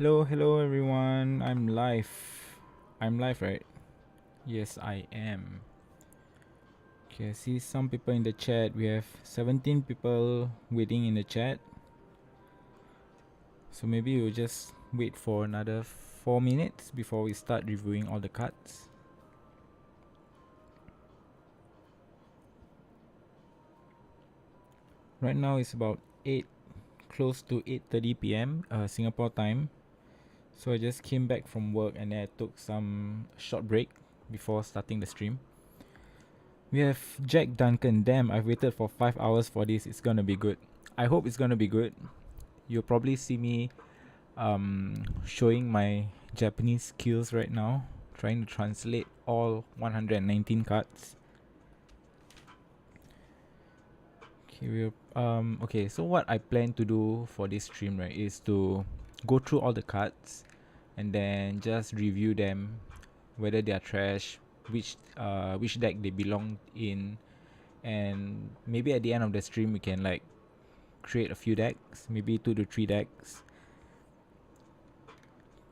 Hello everyone. I'm live. I'm live, right? Yes, I am. Okay, I see some people in the chat. We have 17 people waiting in the chat. So maybe we'll just wait for another 4 minutes before we start reviewing all the cards. Right now it's about 8, close to 8:30 p.m. Singapore time. So I just came back from work and then I took some short break before starting the stream. We have Jack Duncan. Damn, I've waited for 5 hours for this. It's gonna be good. I hope it's gonna be good. You'll probably see me showing my Japanese skills right now, trying to translate all 119 cards. Okay, so what I plan to do for this stream, right, is to go through all the cards and then just review them, whether they are trash, which deck they belong in, and maybe at the end of the stream we can like create a few decks, maybe 2 to 3 decks.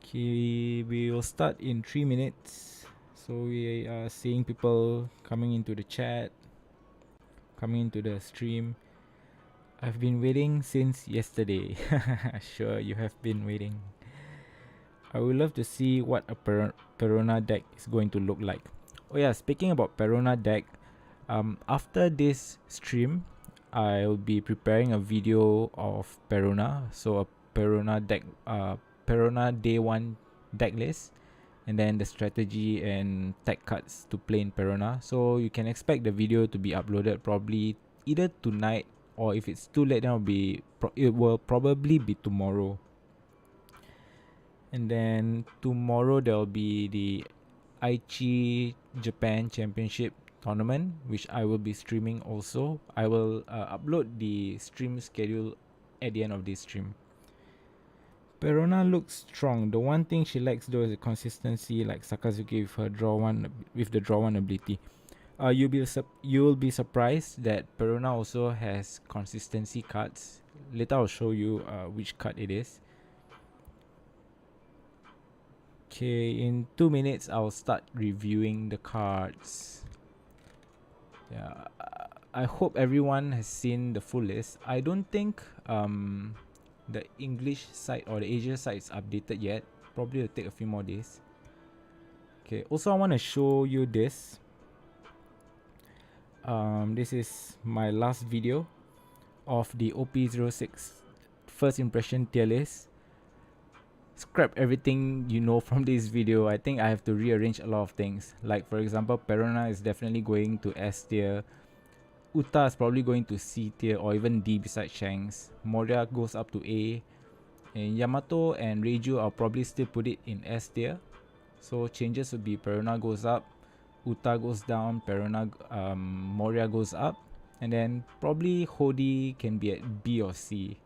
Okay, we will start in 3 minutes. So we are seeing people coming into the chat, coming into the stream. I've been waiting since yesterday. Sure, you have been waiting. I would love to see what a Perona deck is going to look like. Oh yeah, speaking about Perona deck, after this stream, I'll be preparing a video of Perona. So a Perona deck, Perona day 1 deck list, and then the strategy and tech cards to play in Perona. So you can expect the video to be uploaded probably either tonight, or if it's too late, then it will probably be tomorrow. And then tomorrow there will be the Aichi Japan Championship tournament, which I will be streaming also. I will upload the stream schedule at the end of this stream. Perona looks strong. The one thing she lacks though is the consistency, like Sakazuki with her the draw one ability. You'll be surprised that Perona also has consistency cards. Later I'll show you which card it is. Okay, in 2 minutes I'll start reviewing the cards. Yeah, I hope everyone has seen the full list. I don't think the English site or the Asia site is updated yet. Probably will take a few more days. Okay, also I want to show you this. This is my last video of the OP06 first impression tier list. Scrap everything you know from this video. I think I have to rearrange a lot of things. Like for example, Perona is definitely going to S tier. Uta is probably going to C tier or even D beside Shanks. Moria goes up to A. And Yamato and Reiju, I'll probably still put it in S tier. So changes would be Perona goes up, Uta goes down, Moria goes up. And then probably Hody can be at B or C.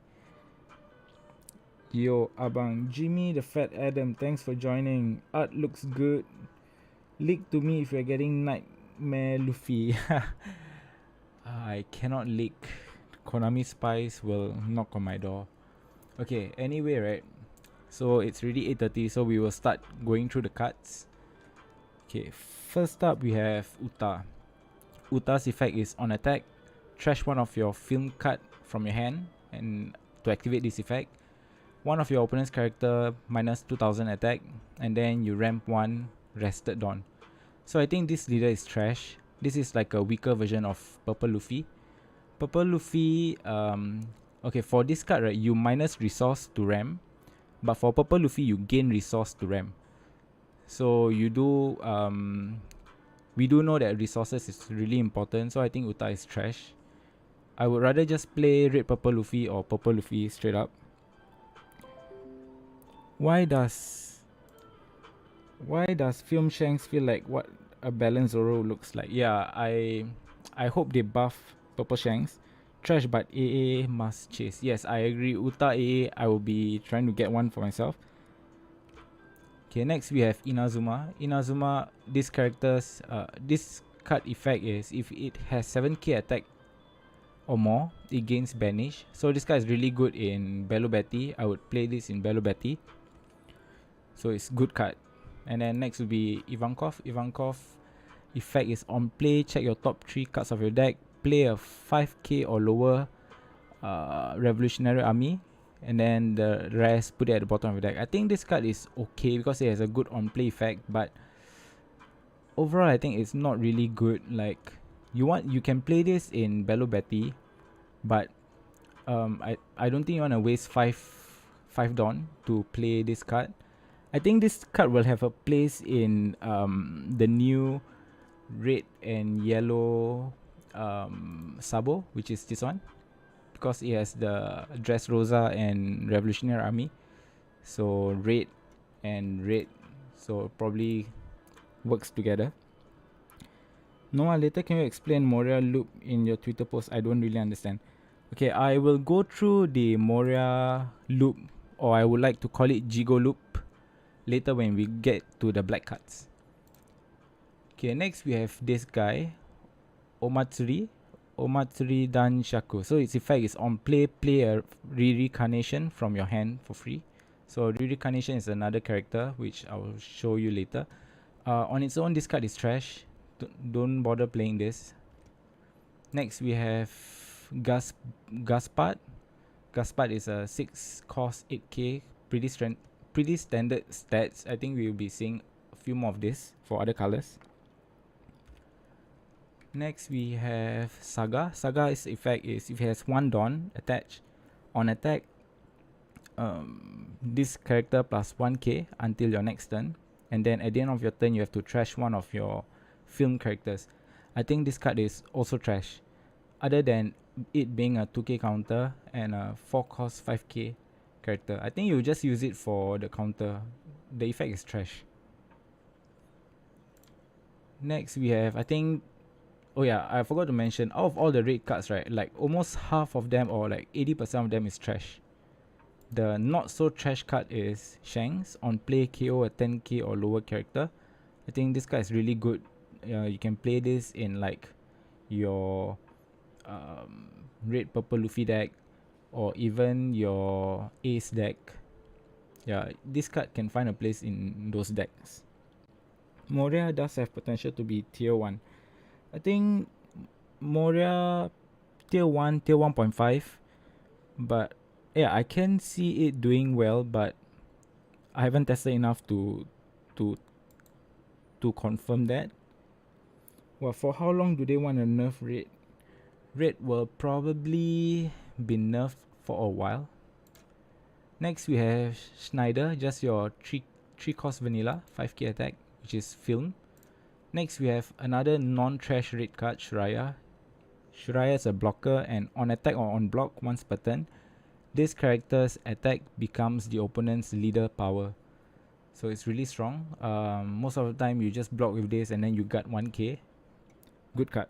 Yo, Abang, Jimmy the Fat Adam, thanks for joining. Art looks good. Leak to me if you're getting Nightmare Luffy. I cannot leak. Konami spies will knock on my door. Okay, anyway, right? So it's already 8:30, so we will start going through the cards. Okay, first up we have Uta. Uta's effect is on attack, trash one of your film card from your hand, and to activate this effect, one of your opponent's character minus 2000 attack, and then you ramp 1 Rested Dawn. So I think this leader is trash. This is like a weaker version of Purple Luffy. Purple Luffy, okay, for this card, right, you minus resource to ramp, but for Purple Luffy, you gain resource to ramp. So you do, we do know that resources is really important, so I think Uta is trash. I would rather just play Red Purple Luffy or Purple Luffy straight up. Why does Film Shanks feel like what a balanced Zoro looks like? Yeah, I hope they buff Purple Shanks. Trash, but AA must chase. Yes, I agree. Uta AA, I will be trying to get one for myself. Okay, next we have Inazuma. Inazuma, this character's this card effect is if it has 7k attack or more, it gains banish. So this guy is really good in Bello Betty. I would play this in Bello Betty. so it's good card. And then next will be Ivankov. Ivankov effect is on play, check your top 3 cards of your deck, play a 5k or lower revolutionary army, and then the rest put it at the bottom of your deck. I think this card is okay because it has a good on play effect, but overall I think it's not really good. Like you can play this in Bello Betty, but I don't think you want to waste 5 Dawn to play this card. I think this card will have a place in the new red and yellow Sabo, which is this one, because it has the Dressrosa and Revolutionary Army. So red and red, so probably works together. Noah, later can you explain Moria loop in your Twitter post? I don't really understand. Okay, I will go through the Moria loop, or I would like to call it Jigo loop, later when we get to the black cards. Okay, next we have this guy, Omatsuri Dan Shaku. So its effect is on play a Reincarnation from your hand for free. So Reincarnation is another character which I will show you later. On its own, this card is trash. Don't bother playing this. Next we have Gaspard. Gaspard is a 6 cost 8k, pretty standard stats. I think we will be seeing a few more of this for other colors. Next we have Saga. Saga's effect is if it has 1 Dawn attached, on attack, this character plus 1k until your next turn, and then at the end of your turn you have to trash one of your film characters. I think this card is also trash, other than it being a 2k counter and a 4 cost 5k character. I think you just use it for the counter. The effect is trash. Next we have, I think, oh yeah, I forgot to mention, out of all the red cards, right, like almost half of them, or like 80% of them, is trash. The not so trash card is Shanks. On play, KO a 10k or lower character. I think this card is really good. You can play this in like your red purple Luffy deck, or even your ace deck. Yeah, this card can find a place in those decks. Moria does have potential to be tier 1. I think Moria tier 1, tier 1.5, but yeah, I can see it doing well, but I haven't tested enough to confirm that. Well, for how long do they want to nerf red? Red will probably be nerfed for a while. Next we have Schneider, just your 3 cost vanilla, 5k attack, which is film. Next we have another non-trash red card, Shuraya. Shuraya is a blocker, and on attack or on block once per turn, this character's attack becomes the opponent's leader power. So it's really strong. Most of the time you just block with this and then you got 1k. Good card.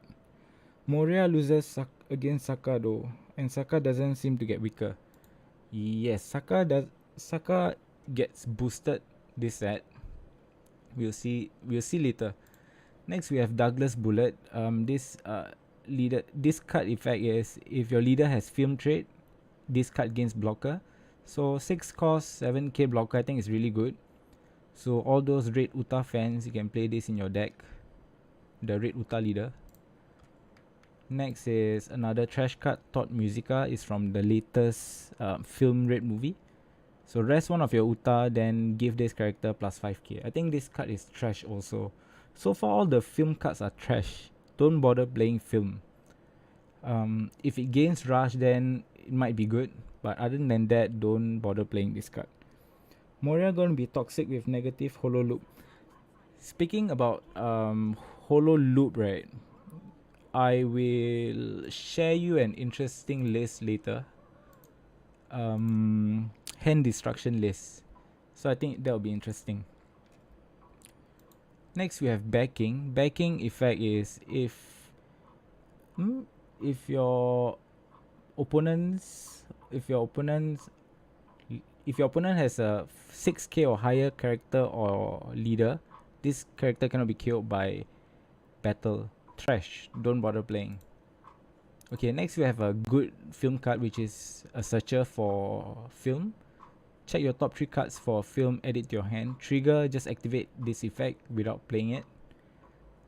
Moria loses against Saka though, and Saka doesn't seem to get weaker. Yes, Saka gets boosted this set. We'll see later. Next we have Douglas Bullet. This card effect is if your leader has film trait, this card gains blocker. So 6 cost 7k blocker, I think is really good. So all those red Uta fans, you can play this in your deck, the red Uta leader. Next is another trash card, Thought Musica, is from the latest film red movie. So rest one of your Uta, then give this character plus 5k. I think this card is trash also. So far all the film cards are trash. Don't bother playing film. If it gains rush, then it might be good, but other than that, don't bother playing this card. Moria gonna be toxic with negative holo loop. Speaking about holo loop, right, I will share you an interesting list later. Hand destruction list. So I think that will be interesting. Next we have backing. Backing effect is if your opponent has a 6k or higher character or leader, this character cannot be killed by battle. Trash. Don't bother playing. Okay, next we have a good film card, which is a searcher for film. Check your top 3 cards for film, edit to your hand. Trigger, just activate this effect without playing it.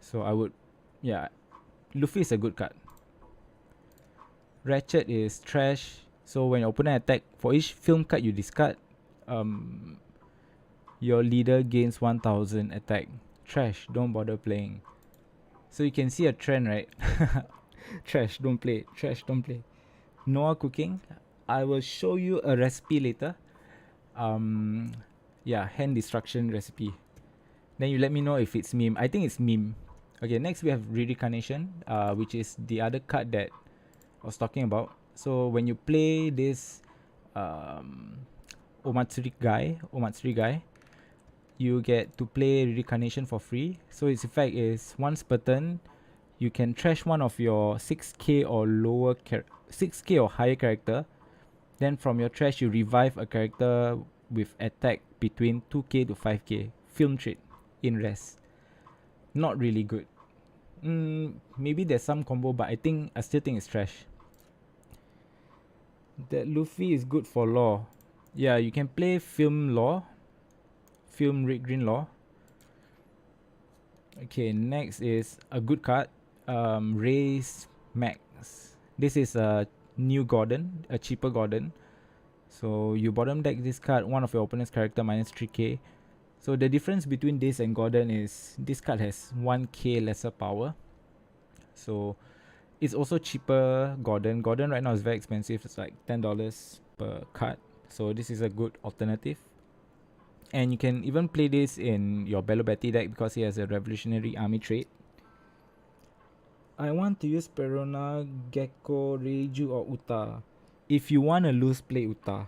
So I would, yeah, Luffy is a good card. Ratchet is trash. So when your opponent attack, for each film card you discard, your leader gains 1000 attack. Trash, don't bother playing. So you can see a trend, right? Trash, don't play. Trash, don't play. Noah cooking. I will show you a recipe later. Yeah, hand destruction recipe. Then you let me know if it's meme. I think it's meme. Okay, next we have Reincarnation, which is the other card that I was talking about. So when you play this Omatsuri guy, you get to play Reincarnation for free. So its effect is once per turn, you can trash one of your 6k or lower 6k or higher character. Then from your trash you revive a character with attack between 2k to 5k. Film trade in rest. Not really good. Maybe there's some combo, but I still think it's trash. That Luffy is good for law. Yeah, you can play film law. Film red green law. Okay, next is a good card. Raise Max. This is a new Gordon, a cheaper Gordon. So you bottom deck this card, one of your opponent's character minus 3k. So the difference between this and Gordon is this card has 1k lesser power. So it's also cheaper Gordon. Gordon right now is very expensive. It's like $10 per card. So this is a good alternative. And you can even play this in your Bello Betty deck because he has a Revolutionary Army trait. I want to use Perona, Gecko, Reiju or Uta. If you want to lose, play Uta.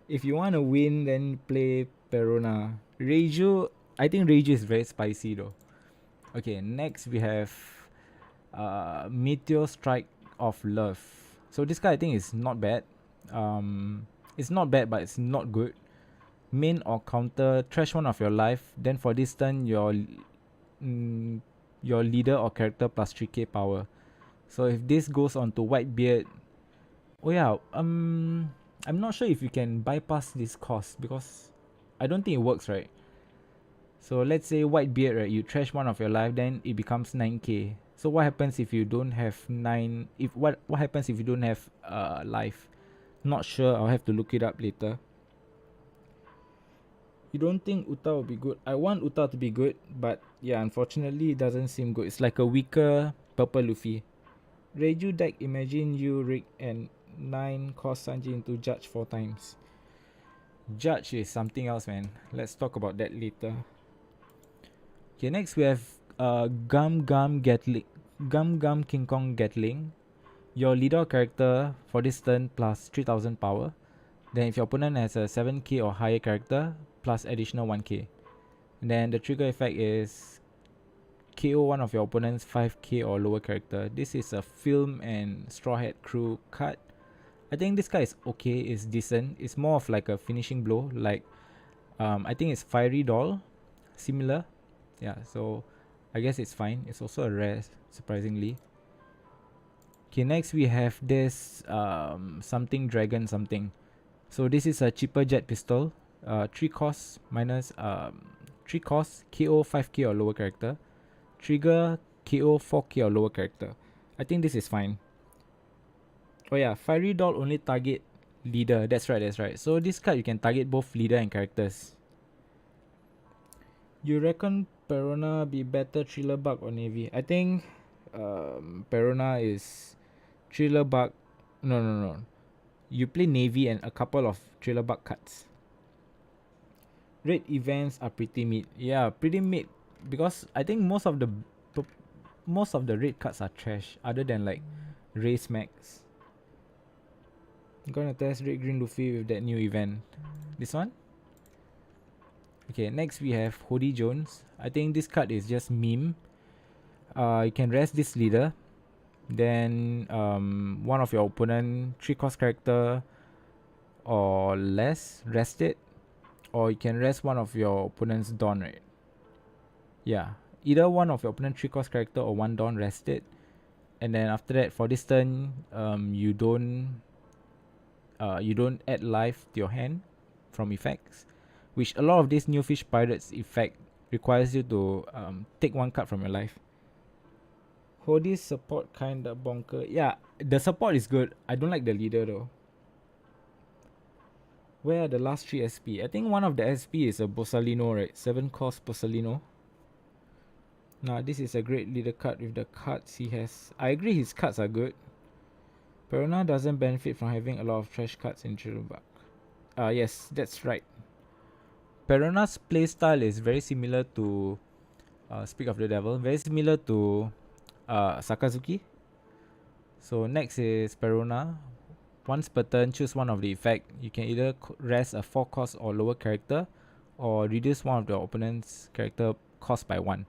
If you want to win, then play Perona. Reiju, I think Reiju is very spicy though. Okay, next we have Meteor Strike of Love. So this guy I think is not bad. It's not bad, but it's not good. Main or counter, trash one of your life. Then for this turn, your leader or character plus 3k power. So if this goes on to Whitebeard, oh yeah, I'm not sure if you can bypass this cost because I don't think it works, right? So let's say Whitebeard, right? You trash one of your life, then it becomes 9k. So what happens if you don't have 9? If what happens if you don't have life? Not sure. I'll have to look it up later. You don't think Uta will be good? I want Uta to be good, but yeah, unfortunately, it doesn't seem good. It's like a weaker purple Luffy. Reiju deck, imagine you rig and 9 cost Sanji into Judge 4 times. Judge is something else, man. Let's talk about that later. Okay, next we have Gum Gum King Kong Gatling. Your leader character for this turn plus 3000 power. Then if your opponent has a 7k or higher character, plus additional 1k. And then the trigger effect is KO one of your opponent's 5k or lower character. This is a film and Straw Hat Crew card. I think this guy is okay, it's decent. It's more of like a finishing blow. Like I think it's Fiery Doll, similar. Yeah, so I guess it's fine. It's also a rare, surprisingly. Okay, next we have this something dragon something. So this is a cheaper jet pistol. 3 costs minus 3 costs, KO 5k or lower character. Trigger KO 4k or lower character. I think this is fine. Oh yeah, Fiery Doll only target leader. That's right. So this card you can target both leader and characters. You reckon Perona be better Thriller Bug or Navy? I think Perona is Thriller Bug. No. You play Navy and a couple of Thriller Bug cards. Raid events are pretty mid. Yeah, pretty mid because I think most of the raid cards are trash other than like Race Max. I'm gonna test Red Green Luffy with that new event. This one? Okay, next we have Hody Jones. I think this card is just meme. You can rest this leader. Then one of your opponent 3 cost character or less, rest it. Or you can rest one of your opponent's Dawn, right? Yeah, either one of your opponent's 3 cost character or 1 Dawn, rest it. And then after that, for this turn, you don't you don't add life to your hand from effects, which a lot of these new fish pirates effect requires you to take one card from your life. Hody's support kinda bonker. Yeah, the support is good. I don't like the leader though. Where are the last 3 SP? I think one of the SP is a Borsalino, right? 7 cost Borsalino. Nah, this is a great leader card with the cards he has. I agree his cards are good. Perona doesn't benefit from having a lot of trash cards in Chirubak. Yes, that's right. Perona's playstyle is very similar to Speak of the Devil, very similar to Sakazuki. So next is Perona. Once per turn, choose one of the effect. You can either rest a 4 cost or lower character, or reduce one of the opponent's character cost by 1.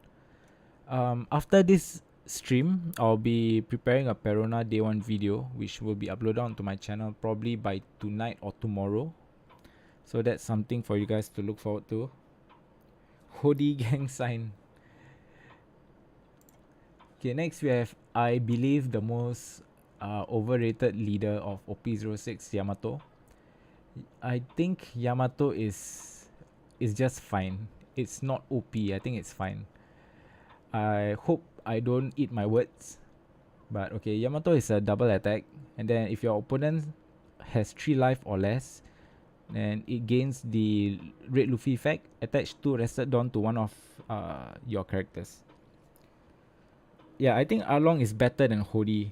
After this stream, I'll be preparing a Perona Day 1 video, which will be uploaded onto my channel probably by tonight or tomorrow. So that's something for you guys to look forward to. Hody gang sign. Okay, next we have, I believe, the most overrated leader of OP06, Yamato. I think Yamato is just fine. It's not OP. I think it's fine. I hope I don't eat my words. But okay, Yamato is a double attack. And then if your opponent has 3 life or less, then it gains the Red Luffy effect. Attach 2 Rested Dawn to one of your characters. Yeah, I think Arlong is better than Hody.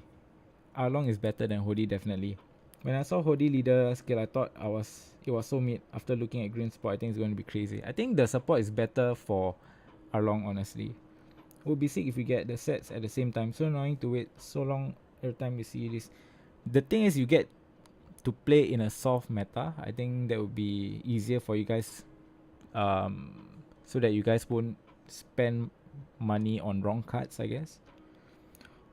Arlong is better than Hody, definitely. When I saw Hody leader skill, I thought it was so mid. After looking at green support, I think it's going to be crazy. I think the support is better for Arlong, honestly. It would be sick if we get the sets at the same time. So annoying to wait so long every time you see this. The thing is, you get to play in a soft meta. I think that would be easier for you guys, so that you guys won't spend money on wrong cards, I guess.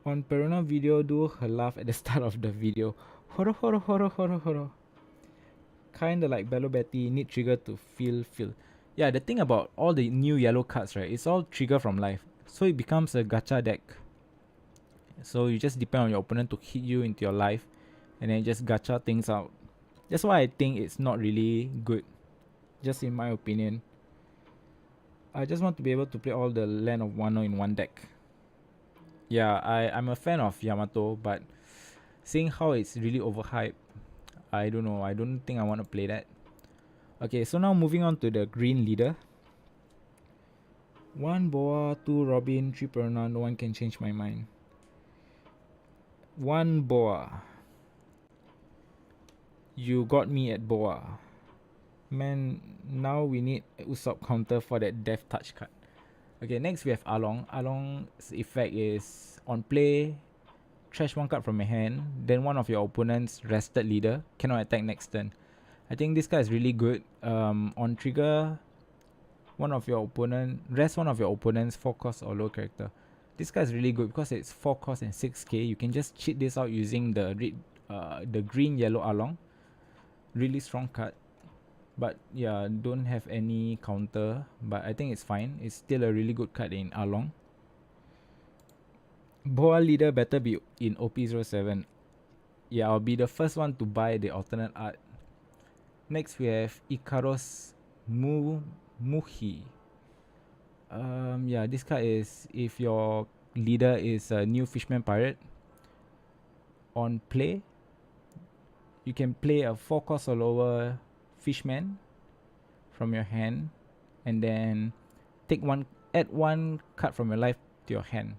On Perona video, do her laugh at the start of the video. Horo horo horo horo horo. Kinda like Bello Betty, need trigger to feel. Yeah, the thing about all the new yellow cards, right, it's all trigger from life. So it becomes a gacha deck. So you just depend on your opponent to hit you into your life, and then just gacha things out. That's why I think it's not really good, just in my opinion. I just want to be able to play all the land of Wano in one deck. Yeah, I'm a fan of Yamato, but seeing how it's really overhyped, I don't know. I don't think I want to play that. Okay, so now moving on to the green leader. 1 Boa, 2 Robin, 3 Perona. No one can change my mind. 1 Boa. You got me at Boa. Man, now we need Usopp counter for that Death Touch card. Okay, next we have Arlong. Arlong's effect is on play, trash 1 card from your hand, then one of your opponent's rested leader cannot attack next turn. I think this card is really good. On trigger, rest one of your opponent's 4 cost or low character. This card is really good because it's 4 cost and 6k. You can just cheat this out using the green yellow Arlong. Really strong card. But yeah, don't have any counter, but I think it's fine. It's still a really good card in Arlong. Boa leader better be in OP07. Yeah, I'll be the first one to buy the alternate art. Next we have Ikaros Muhi. Yeah, this card is if your leader is a new Fishman pirate. On play, you can play a 4 cost or lower Fishman from your hand, and then add 1 card from your life to your hand.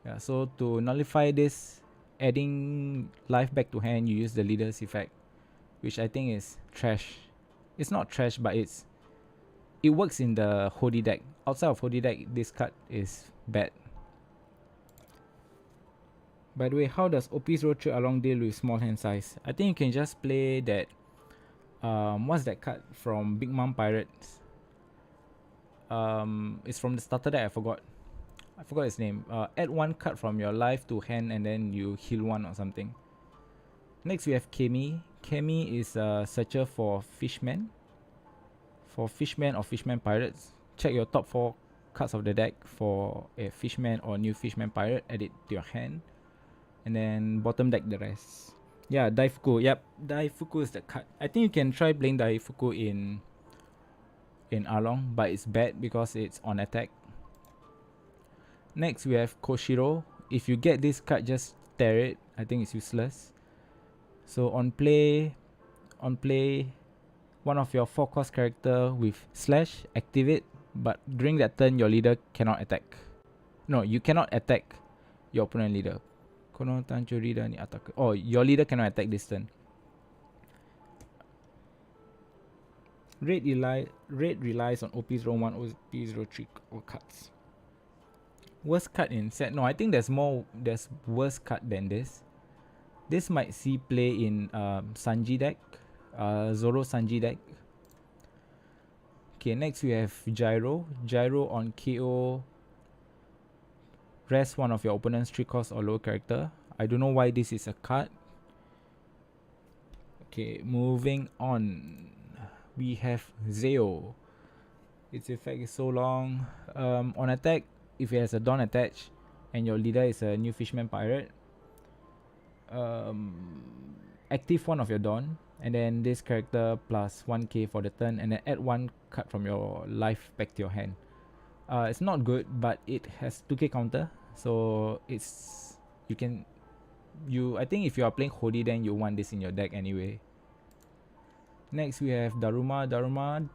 Yeah, so to nullify this, adding life back to hand, you use the leader's effect, which I think is trash. It's not trash, but it works in the Hody deck. Outside of Hody deck, this card is bad. By the way, how does OP's Road Trip Along deal with small hand size? I think you can just play that. What's that card from Big Mom Pirates? It's from the starter deck. I forgot its name. Add 1 card from your life to hand, and then you heal 1 or something. Next we have Kemi. Kemi is a searcher for Fishman. For Fishman or Fishman Pirates, check your top 4 cards of the deck for a Fishman or new Fishman Pirate. Add it to your hand, and then bottom deck the rest. Yeah, Daifuku. Yep, Daifuku is the card. I think you can try playing Daifuku in Arlong, but it's bad because it's on attack. Next we have Koshiro. If you get this card, just tear it. I think it's useless. So on play, one of your 4-cost character with slash activate, but during that turn your leader cannot attack. No, you cannot attack your opponent leader. Kono tancho leader ni attack. Oh, your leader cannot attack this turn. Red relies on OP01, OP03 or cards. Worst card in set? No, I think there's worse card than this. This might see play in Sanji deck, Zoro Sanji deck. Okay, next we have Gyro. Gyro on KO. Rest one of your opponent's 3-cost or lower character. I don't know why this is a card. Okay, moving on. We have Zeo. Its effect is so long. On attack, if it has a Dawn attached and your leader is a new Fishman pirate, active one of your Dawn, and then this character plus 1k for the turn, and then add 1 card from your life back to your hand. It's not good, but it has 2k counter, so it's I think if you are playing Hody, then you want this in your deck anyway. Next we have Daruma. Daruma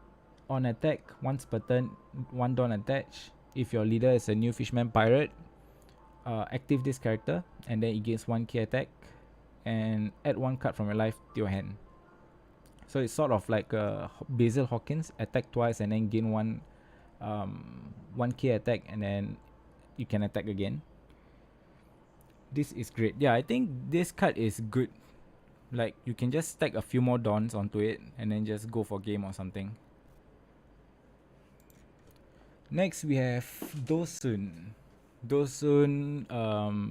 on attack, once per turn, 1 Dawn attached. If your leader is a new Fishman pirate, active this character, and then it gains 1k attack, and add 1 card from your life to your hand. So it's sort of like Basil Hawkins, attack twice and then gain 1k attack, and then you can attack again. This is great. Yeah, I think this card is good. Like, you can just stack a few more Dawns onto it and then just go for game or something. Next we have Dosun. Dosun,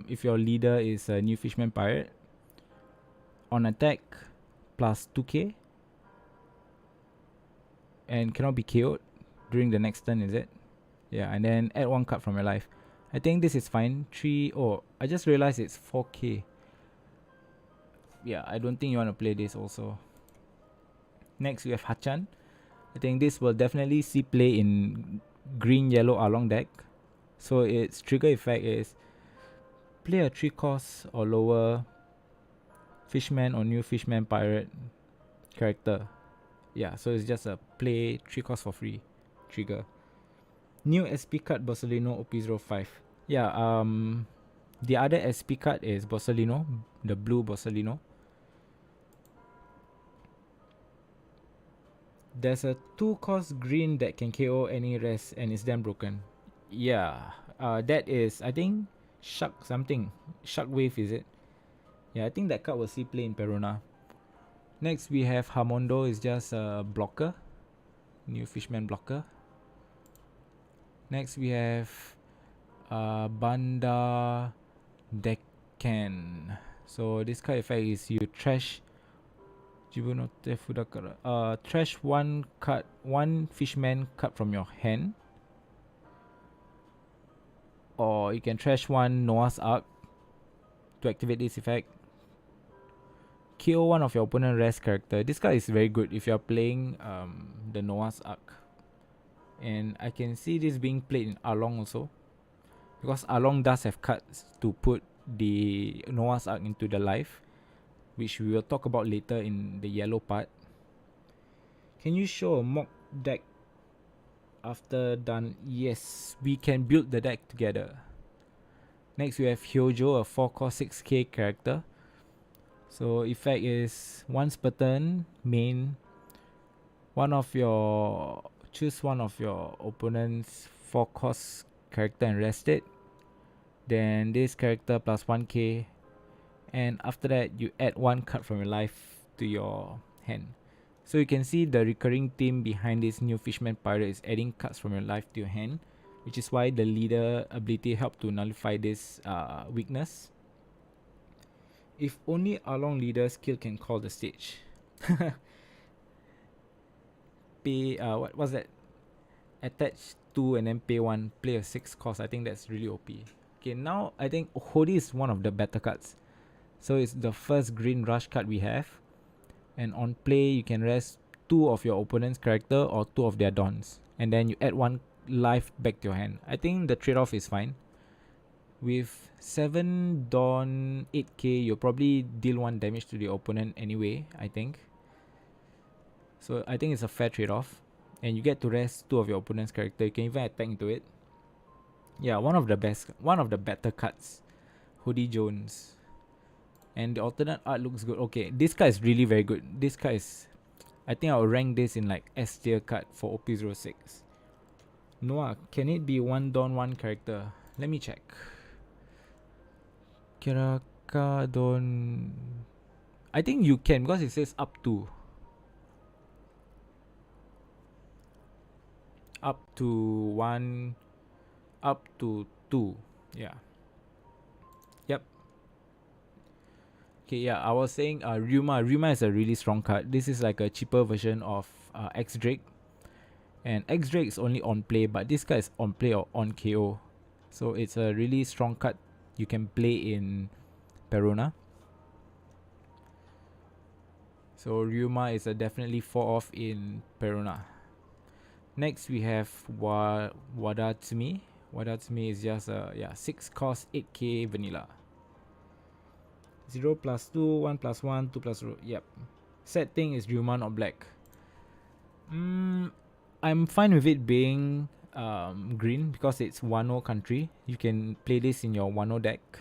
if your leader is a new Fishman pirate, on attack plus 2k and cannot be KO'd during the next turn, is it? Yeah, and then add 1 card from your life. I think this is fine. I just realized it's 4k. Yeah, I don't think you want to play this also. Next we have Hachan. I think this will definitely see play in green yellow Arlong deck. So its trigger effect is play a 3-cost or lower Fishman or new Fishman pirate character. Yeah, so it's just a play 3-cost for free trigger. New SP card Borsellino OP05. Yeah, the other SP card is Borsellino, the blue Borsellino. There's a 2-cost green that can KO any rest and is damn broken. Yeah, that is, I think, Shark Wave, is it? Yeah, I think that card will see play in Perona. Next we have Hamondo, is just a blocker, new Fishman blocker. Next we have Banda Dekan. So this card effect is you trash trash 1 Fishman card from your hand, or you can trash 1 Noah's Ark to activate this effect. KO 1 of your opponent rest character. This card is very good if you are playing the Noah's Ark, and I can see this being played in Arlong also, because Arlong does have cards to put the Noah's Ark into the life, which we will talk about later in the yellow part. Can you show a mock deck after done? Yes, we can build the deck together. Next we have Hyojo, a 4-cost 6k character. So effect is once per turn, main choose one of your opponent's 4-cost character and rest it. Then this character plus 1k, and after that you add 1 card from your life to your hand. So you can see the recurring theme behind this new Fishman pirate is adding cards from your life to your hand, which is why the leader ability help to nullify this weakness. If only Arlong leader skill can call the stage. Pay what was that? Attach 2 and then pay 1, play a 6 cost. I think that's really OP. Okay, now I think Hody is one of the better cards. So it's the first green rush card we have. And on play, you can rest 2 of your opponent's character or 2 of their dons. And then you add 1 life back to your hand. I think the trade-off is fine. With 7 Dawn 8k, you'll probably deal 1 damage to the opponent anyway, I think. So I think it's a fair trade-off. And you get to rest 2 of your opponent's character. You can even attack into it. Yeah, one of the better cards. Hody Jones. And the alternate art looks good. Okay, this card is really very good. This card is... I think I'll rank this in like S tier card for OP06. Noah, can it be 1 Dawn 1 character? Let me check. Kiraka Don. I think you can because it says up to. Up to 1. Up to 2. Yeah. Yep. Okay, yeah, I was saying Ryuma. Ryuma is a really strong card. This is like a cheaper version of X Drake. And X Drake is only on play, but this card is on play or on KO. So it's a really strong card you can play in Perona. So Ryuma is a definitely 4 off in Perona. Next we have Wadatsumi. Wadatsumi is just a 6 cost 8k vanilla. 0 plus 2, 1 plus 1, 2 plus 0. Yep. Sad thing is Ryuma not black. I'm fine with it being green because it's Wano country. You can play this in your Wano deck.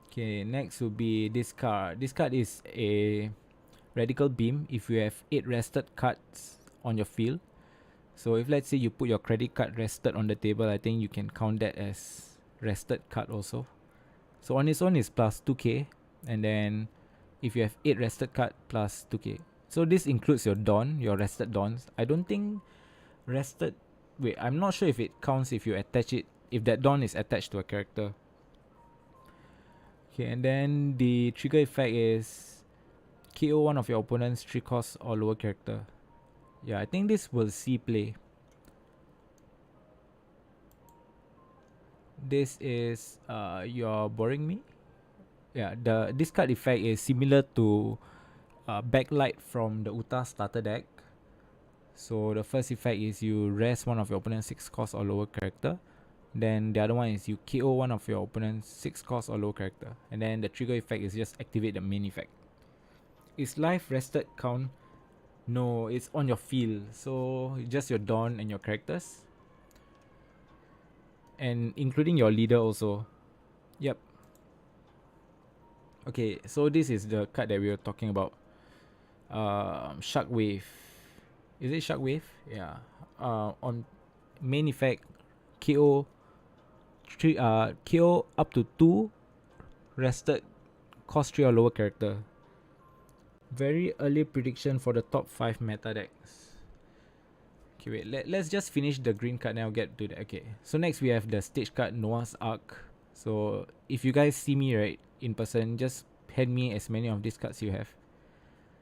Okay, next will be this card. This card is a Radical Beam if you have 8 rested cards on your field. So if let's say you put your credit card rested on the table, I think you can count that as rested card also. So on its own is plus 2k, and then if you have 8 rested card plus 2k. So this includes your Dawn, your rested Dawns. I don't think rested... Wait, I'm not sure if it counts if you attach it, if that Dawn is attached to a character. Okay, and then the trigger effect is KO 1 of your opponent's 3 cost or lower character. Yeah, I think this will see play. This is you're boring me. Yeah, this card effect is similar to Backlight from the Uta starter deck. So the first effect is you rest 1 of your opponent's 6 cost or lower character. Then the other one is you KO 1 of your opponent's 6 cost or lower character. And then the trigger effect is just activate the main effect. Is life rested count? No, it's on your field. So just your Dawn and your characters. And including your leader also. Yep. Okay, so this is the card that we were talking about. Shockwave. Is it Shockwave? Yeah. On main effect, KO KO up to 2 rested cost 3 or lower character. Very early prediction for the top 5 meta decks. Okay, wait, let's just finish the green card and I'll get to that. Okay, so next we have the stage card Noah's Ark. So if you guys see me right in person, just hand me as many of these cards you have.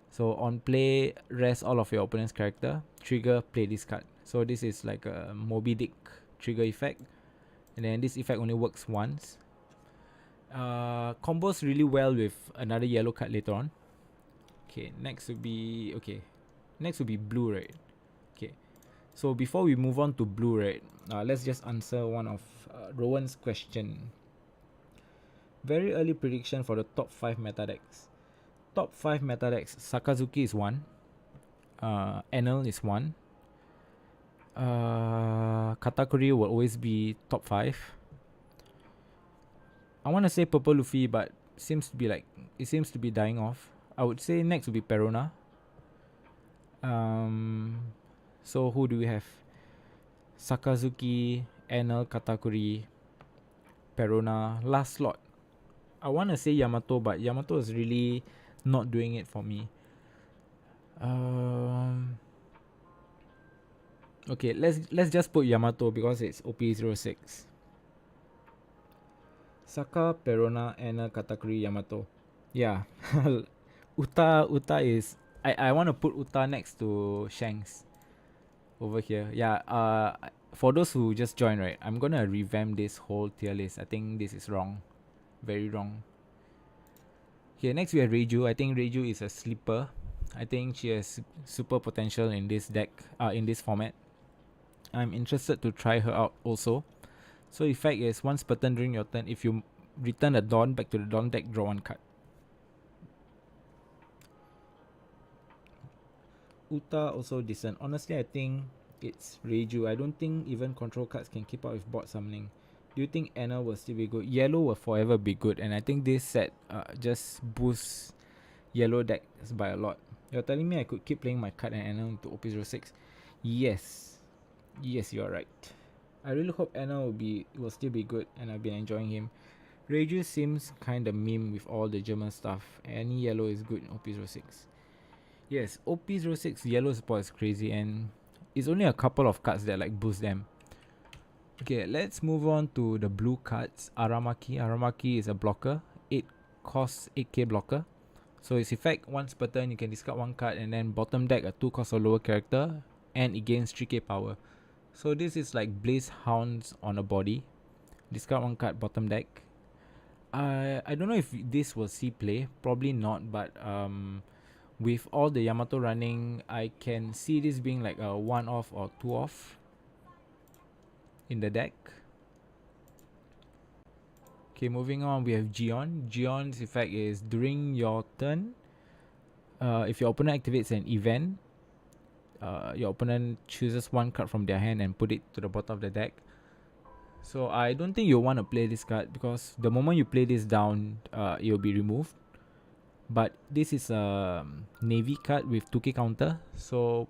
So on play, rest all of your opponent's character. Trigger, play this card. So this is like a Moby Dick trigger effect. And then this effect only works once. Combos really well with another yellow card later on. Okay, next will be blue, right? Okay, so before we move on to blue, right, let's just answer one of Rowan's question. Very early prediction for the top 5 meta decks. Top 5 meta decks. Sakazuki is 1. Enel is 1. Katakuri will always be top 5. I want to say Purple Luffy, but it seems to be dying off. I would say next will be Perona. So who do we have? Sakazuki, Enel, Katakuri, Perona. Last slot. I want to say Yamato, but Yamato is really not doing it for me. Okay, let's just put Yamato because it's OP06. Saka, Perona, Enel, Katakuri, Yamato. Yeah. Uta is... I want to put Uta next to Shanks. Over here. Yeah, for those who just joined, right, I'm gonna revamp this whole tier list. I think this is wrong. very wrong. Okay, next we have Reiju. I think Reiju is a sleeper. I think she has super potential in this deck, in this format. I'm interested to try her out also. So effect is once per turn during your turn, if you return a Dawn back to the Dawn deck, draw one card. Uta also decent. Honestly, I think it's Reiju. I don't think even control cards can keep up with board summoning. Do you think Anna will still be good? Yellow will forever be good, and I think this set just boosts yellow decks by a lot. You're telling me I could keep playing my card and Anna into OP06? Yes. Yes, you are right. I really hope Anna will still be good, and I've been enjoying him. Reiju seems kinda meme with all the German stuff. Any yellow is good in OP06. Yes, OP06 yellow support is crazy, and it's only a couple of cards that like boost them. Okay, let's move on to the blue cards. Aramaki. Aramaki is a blocker. 8 cost 8k blocker. So its effect, once per turn you can discard one card and then bottom deck a 2 cost or lower character, and it gains 3k power. So this is like Blaze Hounds on a body. Discard one card, bottom deck. I don't know if this will see play. Probably not, but with all the Yamato running, I can see this being like a 1 off or 2 off in the deck. Okay, moving on, we have Gion. Gion's effect is during your turn, if your opponent activates an event, your opponent chooses one card from their hand and put it to the bottom of the deck. So I don't think you'll want to play this card, because the moment you play this down, it will be removed. But this is a navy card with 2k counter, so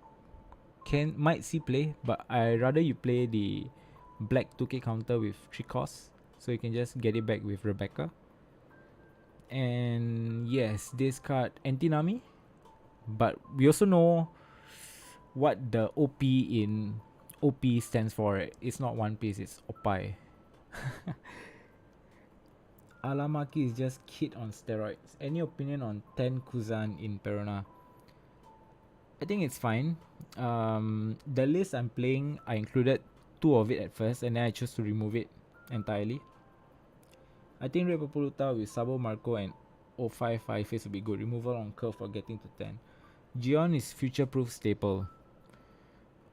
might see play, but I rather you play the black 2k counter with 3 costs, so you can just get it back with Rebecca. And yes, this card anti-Nami, but we also know what the OP in OP stands for. It's not One Piece, it's Opai. Alamaki is just kid on steroids. Any opinion on Ten Kuzan in Perona? I think it's fine. The list I'm playing, I included 2 of it at first, and then I chose to remove it entirely. I think Red Papuluta with Sabo Marco and 055 face will be good. Removal on curve for getting to 10. Gion is future proof staple.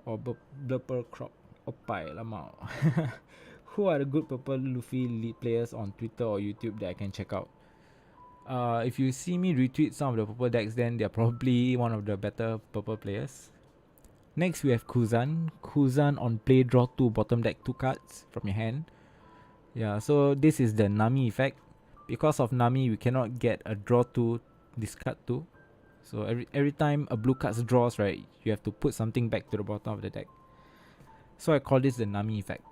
Or Blurper Crop. Opai Lamau. Who are the good purple Luffy lead players on Twitter or YouTube that I can check out? If you see me retweet some of the purple decks, then they're probably one of the better purple players. Next we have Kuzan. Kuzan on play, draw 2, bottom deck 2 cards from your hand. Yeah, so this is the Nami effect. Because of Nami, we cannot get a draw 2, discard 2. So every time a blue card draws, right, you have to put something back to the bottom of the deck. So I call this the Nami effect.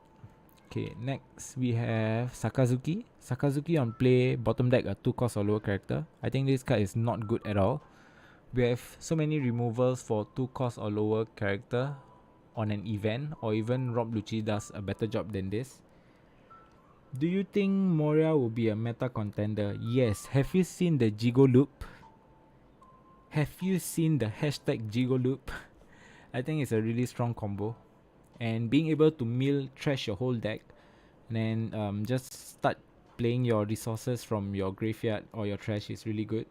Okay, next we have Sakazuki. Sakazuki on play, bottom deck a 2 cost or lower character. I think this card is not good at all. We have so many removals for 2 cost or lower character on an event, or even Rob Lucci does a better job than this. Do you think Moria will be a meta contender? Yes. Have you seen the Jigo loop? Have you seen the hashtag Jigo loop? I think it's a really strong combo. And being able to mill trash your whole deck, and then just start playing your resources from your graveyard or your trash is really good.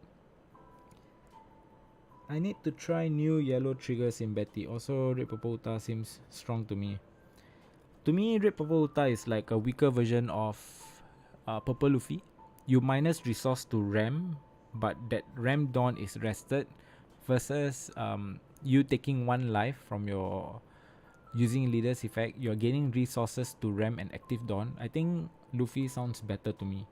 I need to try new yellow triggers in Betty. Also, Red Purple Uta seems strong to me. To me, Red Purple Uta is like a weaker version of Purple Luffy. You minus resource to Ram, but that Ram Dawn is rested, versus you taking 1 life from your using leader's effect. You're gaining resources to Ram and active Dawn. I think Luffy sounds better to me.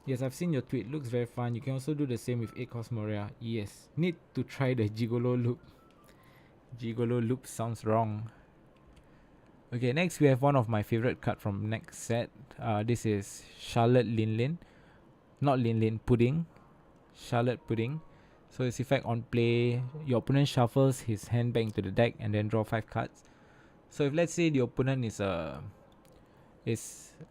Yes, I've seen your tweet. Looks very fun. You can also do the same with 8 cost Moria. Yes. Need to try the Gigolo loop. Gigolo loop sounds wrong. Okay, next we have one of my favorite card from next set. This is Charlotte Lin. Not Lin, Pudding. Charlotte Pudding. So its effect on play, your opponent shuffles his hand back into the deck and then draw 5 cards. So if let's say the opponent is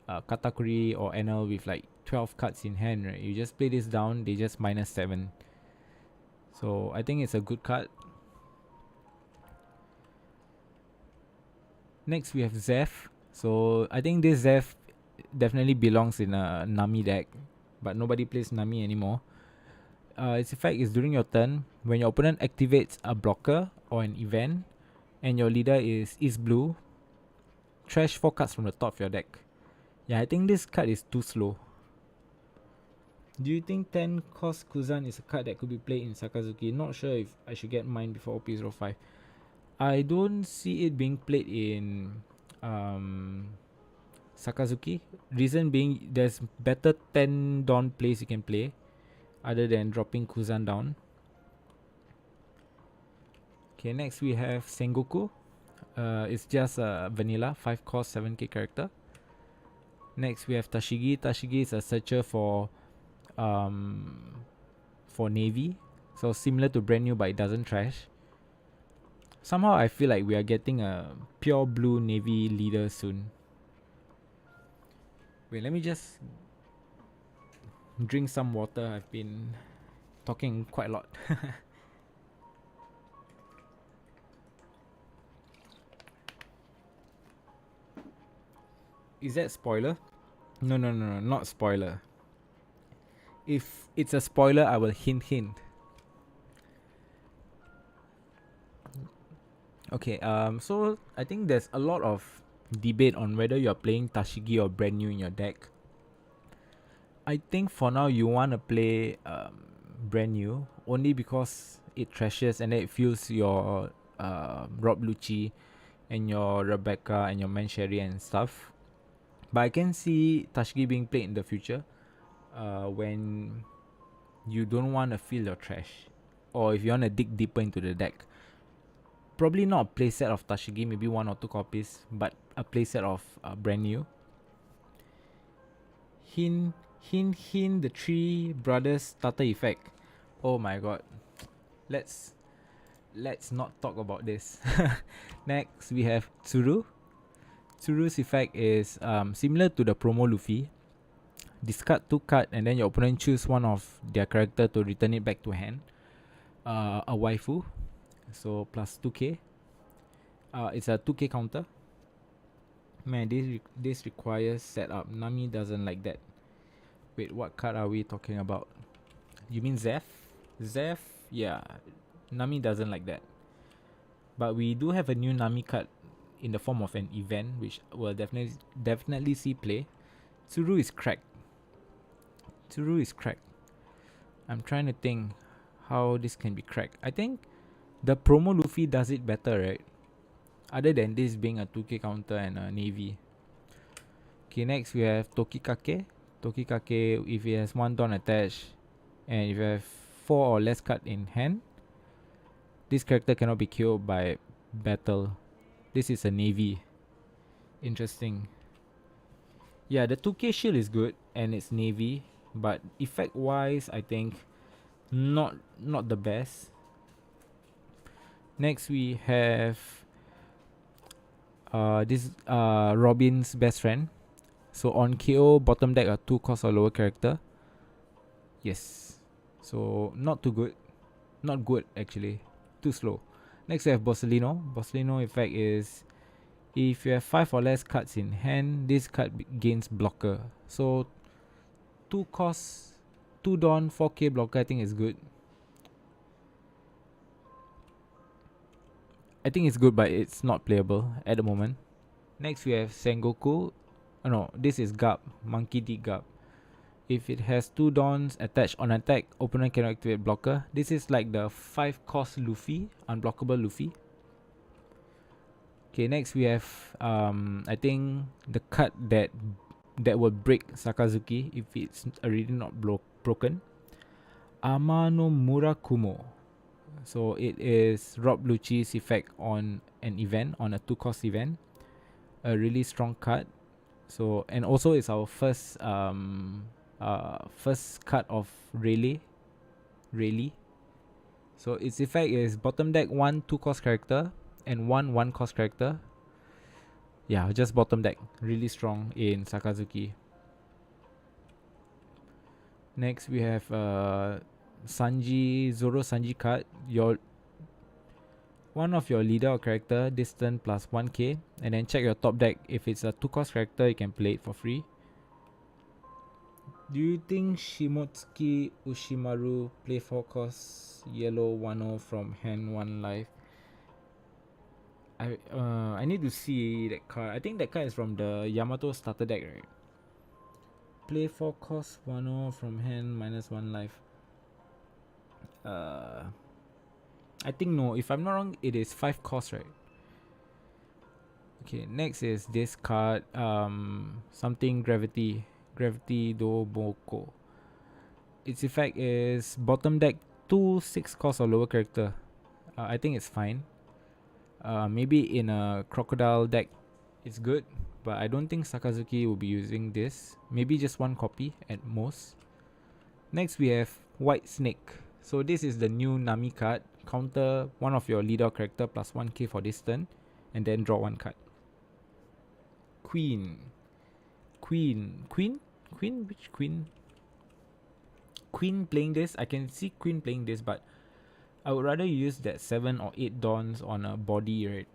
Katakuri or NL with like 12 cards in hand, right? You just play this down, they just minus 7. So I think it's a good card. Next we have Zeph. So I think this Zeph definitely belongs in a Nami deck, but nobody plays Nami anymore. Its effect is during your turn, when your opponent activates a blocker or an event, and your leader is blue, trash 4 cards from the top of your deck. Yeah, I think this card is too slow. Do you think 10 cost Kuzan is a card that could be played in Sakazuki? Not sure if I should get mine before OP05. I don't see it being played in Sakazuki. Reason being, there's better 10 Dawn plays you can play other than dropping Kuzan down. Okay, next we have Sengoku. It's just a vanilla 5 cost 7k character. Next we have Tashigi. Tashigi is a searcher for Navy, so similar to brand new, but it doesn't trash. Somehow I feel like we are getting a pure blue Navy leader soon. Wait, let me just drink some water. I've been talking quite a lot. Is that spoiler? No, not spoiler. If it's a spoiler, I will hint. Okay, so I think there's a lot of debate on whether you're playing Tashigi or brand new in your deck. I think for now you want to play brand new only because it trashes and then it fuels your Rob Lucci and your Rebecca and your Mancheri and stuff. But I can see Tashigi being played in the future when you don't want to fill your trash, or if you want to dig deeper into the deck. Probably not a playset of Tashigi, maybe 1 or 2 copies, but a playset of brand new. Hin, the 3 brothers starter effect. Oh my god. Let's not talk about this. Next we have Tsuru. Tsuru's effect is similar to the promo Luffy. Discard 2 card and then your opponent choose one of their character to return it back to hand. A waifu, so plus 2k. It's a 2k counter. Man, this requires setup. Nami doesn't like that. Wait, what card are we talking about? You mean Zeph? Zeph? Yeah, Nami doesn't like that. But we do have a new Nami card in the form of an event, which will definitely see play. Tsuru is cracked. I'm trying to think how this can be cracked. I think the promo Luffy does it better, right? Other than this being a 2k counter and a navy. Okay, next we have Tokikake. Tokikake, if it has 1 Dawn attached and if you have 4 or less card in hand, this character cannot be killed by battle. This is a navy. Interesting. Yeah, the 2k shield is good and it's navy, but effect wise I think not the best. Next we have this Robin's best friend. So on KO, bottom deck a 2 cost or lower character. Yes. So not too good. Not good actually. Too slow. Next we have Borsellino. Borsellino effect is if you have 5 or less cards in hand, this card gains blocker. So 2 cost, 2 Dawn, 4k blocker I think is good. I think it's good, but it's not playable at the moment. Next we have Sengoku. Oh no, this is Gap, Monkey D Gap. If it has 2 Dawns attached on attack, opponent cannot activate blocker. This is like the 5 cost Luffy, unblockable Luffy. Okay, next we have I think the card that will break Sakazuki if it's already not broken. Amano Murakumo. So it is Rob Lucci's effect on an event, on a 2 cost event. A really strong card. So, and also it's our first card of Rayleigh. So its effect is bottom deck 1 2 cost character and 1 cost character. Yeah, just bottom deck. Really strong in Sakazuki. Next we have Zoro Sanji card. One of your leader or character, distance plus 1k, and then check your top deck. If it's a 2 cost character, you can play it for free. Do you think Shimotsuki Ushimaru play 4 cost yellow Wano from hand 1 life? I need to see that card. I think that card is from the Yamato starter deck, right? Play 4 cost Wano from hand -1 life. I think no. If I'm not wrong, it is 5 cost, right? Okay, next is this card. Something gravity. Gravity do Boko. Its effect is bottom deck 2 6 cost or lower character. I think it's fine. Maybe in a crocodile deck it's good, but I don't think Sakazuki will be using this. Maybe just 1 copy at most. Next we have White Snake. So this is the new Nami card. Counter one of your leader character plus 1k for this turn, and then draw 1 card. Queen. Which queen? Queen playing this. I can see Queen playing this, but I would rather use that 7 or 8 dawns on a body, right?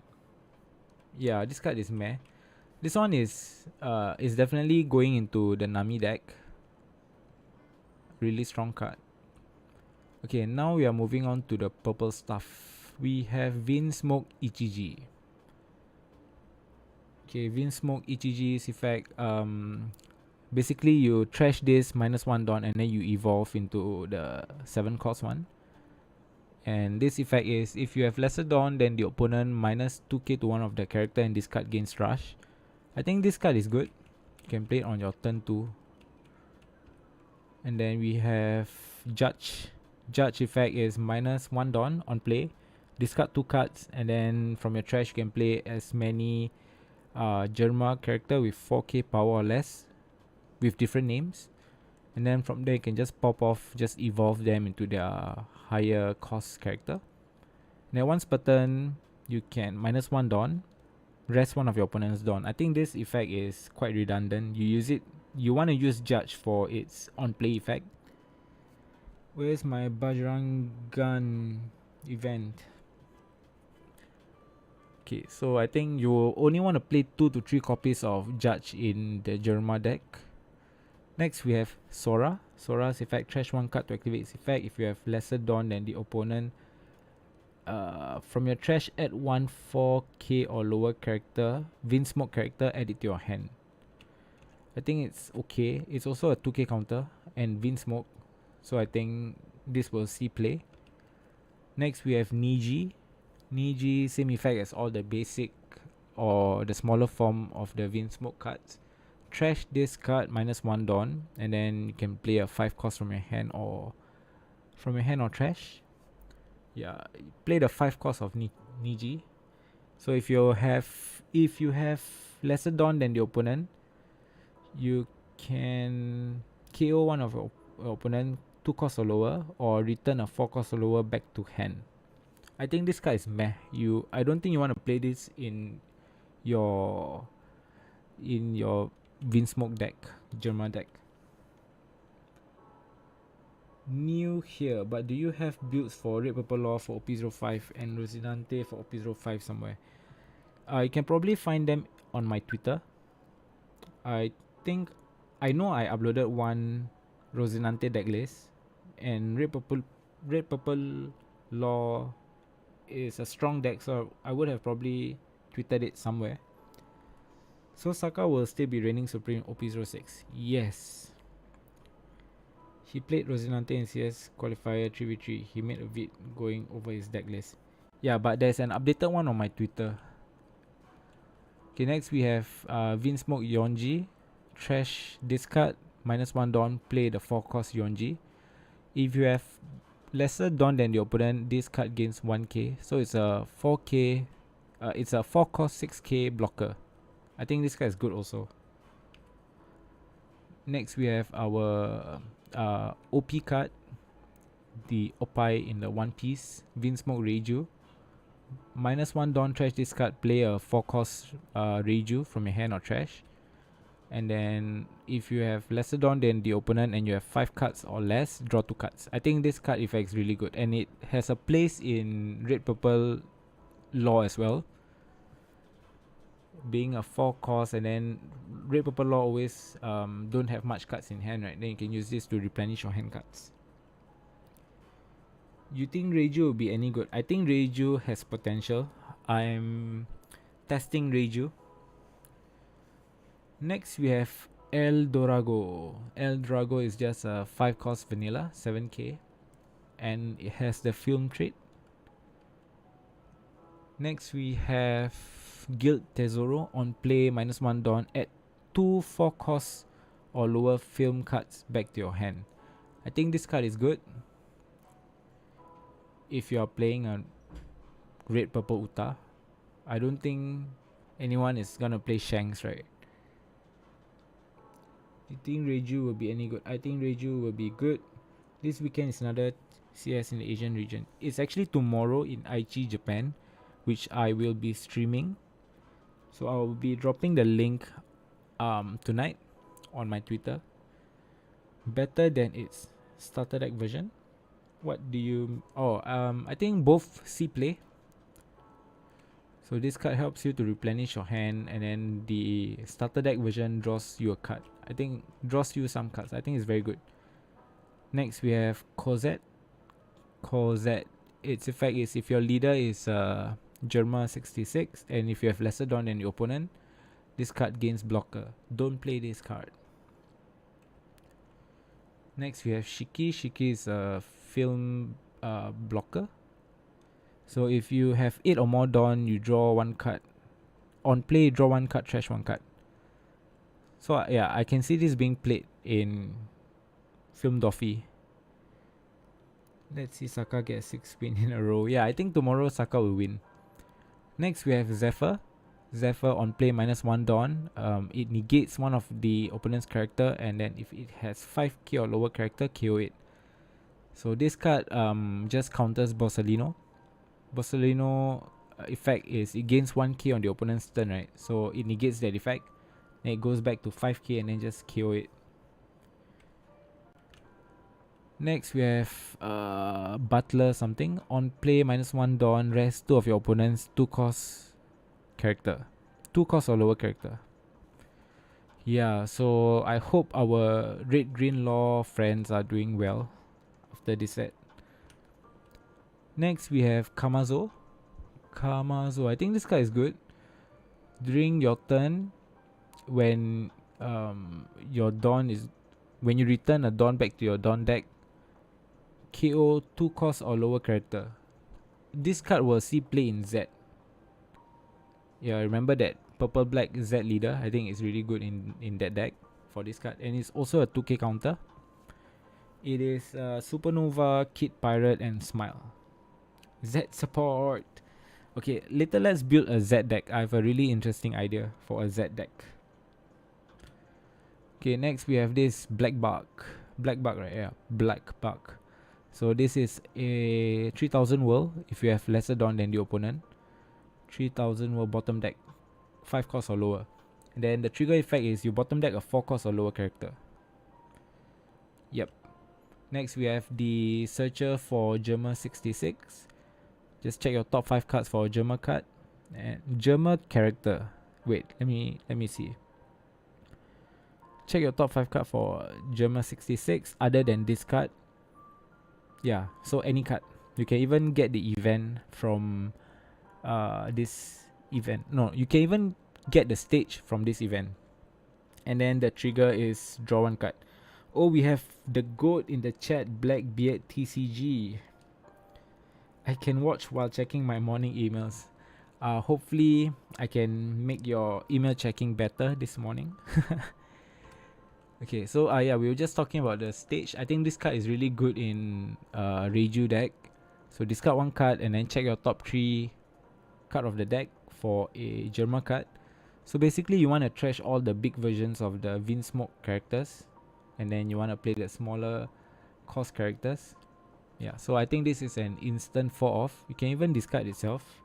Yeah, this card is meh. This one is definitely going into the Nami deck. Really strong card. Okay, now we are moving on to the purple stuff. We have Vinsmoke Ichiji. Okay, Vinsmoke Ichiji's effect. Basically you trash this -1 dawn and then you evolve into the 7 cost one. And this effect is if you have lesser dawn than the opponent, -2k to one of the character, and this card gains rush. I think this card is good. You can play it on your turn 2. And then we have Judge. Judge effect is -1 dawn on play. Discard 2 cards, and then from your trash you can play as many Germa character with 4k power or less with different names. And then from there you can just pop off, just evolve them into their higher cost character. And then once per turn, you can -1 dawn, rest one of your opponent's dawn. I think this effect is quite redundant. You want to use Judge for its on play effect. Where's my Bajrangan event? Okay, so I think you only want to play 2 to 3 copies of Judge in the Germa deck. Next we have Sora. Sora's effect, trash 1 card to activate its effect. If you have lesser dawn than the opponent, from your trash add 1 4k or lower character, Vinsmoke character, add it to your hand. I think it's okay. It's also a 2k counter and Vinsmoke, so I think this will see play. Next we have Niji. Niji, same effect as all the basic or the smaller form of the Vinsmoke cards. Trash this card -1 dawn, and then you can play a 5 cost from your hand or trash. Yeah, play the 5 cost of Niji. So if you have lesser dawn than the opponent, you can KO one of your opponent 2 cost or lower, or return a 4 cost or lower back to hand. I think this card is meh. I don't think you want to play this in your Vinsmoke deck, Germa deck. New here, but do you have builds for Red Purple Law for OP05 and Rosinante for OP05 somewhere? You can probably find them on my Twitter. I know I uploaded one Rosinante deck list, and Red Purple Law is a strong deck, so I would have probably tweeted it somewhere. So Saka will still be reigning supreme OP06. Yes. He played Rosinante in CS qualifier 3v3. He made a vid going over his deck list. Yeah, but there's an updated one on my Twitter. Okay, next we have Vinsmoke Yonji. Trash discard, -1 dawn, play the 4 cost Yonji. If you have lesser dawn than the opponent, this card gains 1k. So it's a 4k, it's a 4 cost 6k blocker. I think this card is good also. Next we have our OP card, the Opai in the One Piece, Vinsmoke Reiju. -1 dawn, trash this card, play a 4 cost Reiju from your hand or trash. And then if you have lesser dawn than the opponent and you have 5 cards or less, draw 2 cards. I think this card effect is really good, and it has a place in Red Purple Law as well. being a 4 cost, and then red purple law always don't have much cards in hand, right? Then you can use this to replenish your hand cards. You think Reiju will be any good? I think Reiju has potential. I'm testing Reiju. Next we have El Dorago. El Dorago is just a 5 cost vanilla, 7k, and it has the film trait. Next we have Guild Tesoro. On play, -1 Dawn. Add 2 4 cost or lower film cards back to your hand. I think this card is good if you are playing a red purple Uta. I don't think anyone is gonna play Shanks, right? You think Reiju will be any good? I think Reiju will be good. This weekend is another CS in the Asian region. It's actually tomorrow in Aichi, Japan, which I will be streaming. So I will be dropping the link tonight on my Twitter. Better than its starter deck version. What do you... I think both see play. So this card helps you to replenish your hand, and then the starter deck version draws you a card. I think draws you some cards. I think it's very good. Next we have Cosette. Cosette. Its effect is if your leader is Germa 66, and if you have lesser dawn than your opponent, this card gains blocker. Don't play this card. Next we have Shiki. Shiki is a film blocker. So if you have 8 or more dawn, you draw 1 card. On play, draw 1 card, trash 1 card. So yeah, I can see this being played in Film Doffy. Let's see Saka get 6 win in a row. Yeah, I think tomorrow Saka will win. Next we have Zephyr. Zephyr on play, -1 dawn. It negates one of the opponent's character, and then if it has 5k or lower character, KO it. So this card just counters Borsalino. Borsalino effect is it gains 1k on the opponent's turn, right? So it negates that effect. Then it goes back to 5k and then just KO it. Next we have Butler something. On play, -1 dawn. Rest 2 of your opponent's 2 cost character. 2 cost or lower character. Yeah, so I hope our red green law friends are doing well after this set. Next we have Kamazo. Kamazo, I think this card is good. During your turn, when your dawn is, when you return a dawn back to your dawn deck, KO 2 cost or lower character. This card will see play in Z. Yeah, remember that purple black Z leader. I think it's really good in that deck for this card, and it's also a 2k counter. It is Supernova, Kid Pirate, and Smile. Z support. Okay, later let's build a Z deck. I have a really interesting idea for a Z deck. Okay, next we have this Black Bug. Black Bug, right? Yeah, Black Bug. So this is a 3000 world if you have lesser dawn than the opponent. 3000 world bottom deck, 5 cost or lower. And then the trigger effect is you bottom deck a 4 cost or lower character. Yep. Next we have the Searcher for Germa 66. Just check your top 5 cards for a Germa card. And Germa character. Wait, let me see. Check your top 5 card for Germa 66 other than this card. Yeah, so any card. You can even get the event from this event. No, you can even get the stage from this event. And then the trigger is draw 1 card. Oh, we have the goat in the chat, Blackbeard TCG. I can watch while checking my morning emails. Hopefully I can make your email checking better this morning. Okay, so yeah, we were just talking about the stage. I think this card is really good in Reiju deck. So discard 1 card and then check your top 3 card of the deck for a Germa card. So basically you want to trash all the big versions of the Vinsmoke characters, and then you want to play the smaller cost characters. Yeah, so I think this is an instant 4 off. You can even discard itself.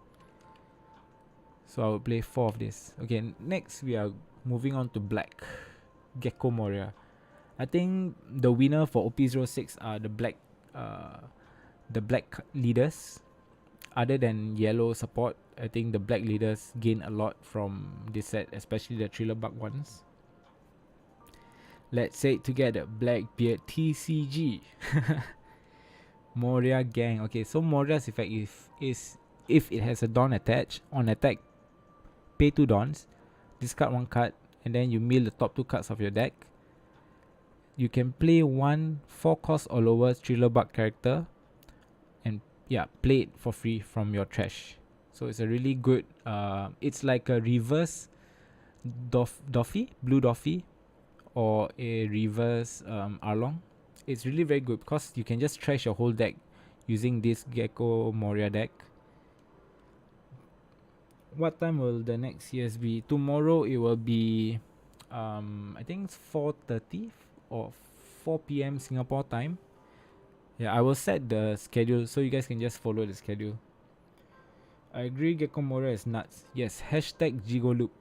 So I will play 4 of this. Okay, next we are moving on to black. Gecko Moria. I think the winner for OP06 are the black leaders. Other than yellow support, I think the black leaders gain a lot from this set, especially the thriller bug ones. Let's say it together. Blackbeard TCG. Moria gang. Okay, so Moria's effect is if it has a Dawn attached, on attack, pay 2 Dawns, discard 1 card, and then you mill the top 2 cards of your deck. You can play 1 4 cost or lower thriller bug character, and yeah, play it for free from your trash. So it's a really good, it's like a reverse Doffy, blue Doffy, or a reverse Arlong. It's really very good because you can just trash your whole deck using this Gecko Moria deck. What time will the next CS be? Tomorrow it will be, I think it's 4:30 or 4 p.m. Singapore time. Yeah, I will set the schedule so you guys can just follow the schedule. I agree, Gecko Moria is nuts. Yes, hashtag Jigoloop.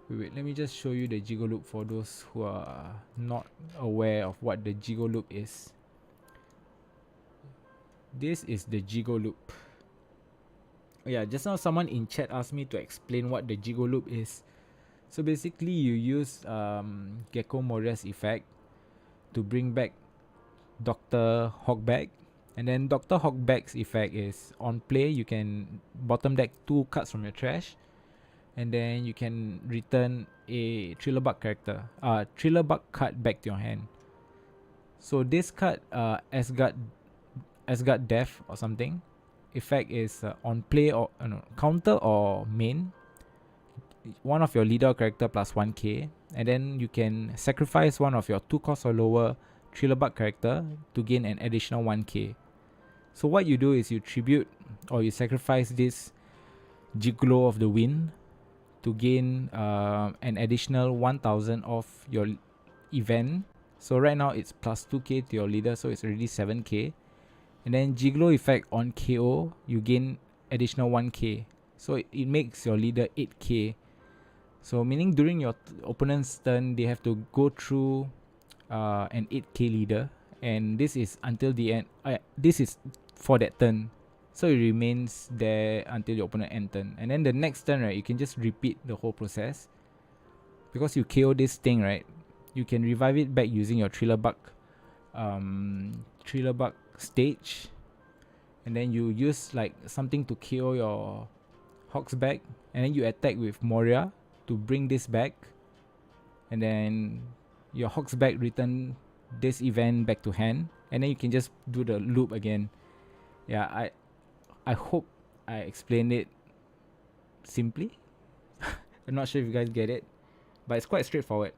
Wait, let me just show you the Jigoloop for those who are not aware of what the Jigoloop is. This is the Jigoloop. Yeah, just now someone in chat asked me to explain what the Jigoloop is. So basically you use Gecko Moria's effect to bring back Dr. Hawkback. And then Dr. Hawkback's effect is on play, you can bottom deck 2 cards from your trash. And then you can return a thriller bug character, thriller bug card back to your hand. So this card, Asgard Death or something, effect is on play or counter or main, one of your leader character plus 1k, and then you can sacrifice one of your 2 cost or lower thriller bug character to gain an additional 1k. So what you do is you tribute or you sacrifice this Gigolo of the Wind to gain an additional 1000 off your event. So right now it's plus 2k to your leader, so it's already 7k. And then Gigolo effect on KO, you gain additional 1k. So it makes your leader 8k. So meaning during your opponent's turn, they have to go through an 8k leader. And this is until the end. This is for that turn. So it remains there until your opponent end turn. And then the next turn, right, you can just repeat the whole process. Because you KO this thing, right, you can revive it back using your thriller bug stage. And then you use like something to KO your Hawk's back. And then you attack with Moria to bring this back. And then your Hawk's back return this event back to hand. And then you can just do the loop again. Yeah, I hope I explained it simply. I'm not sure if you guys get it, but it's quite straightforward.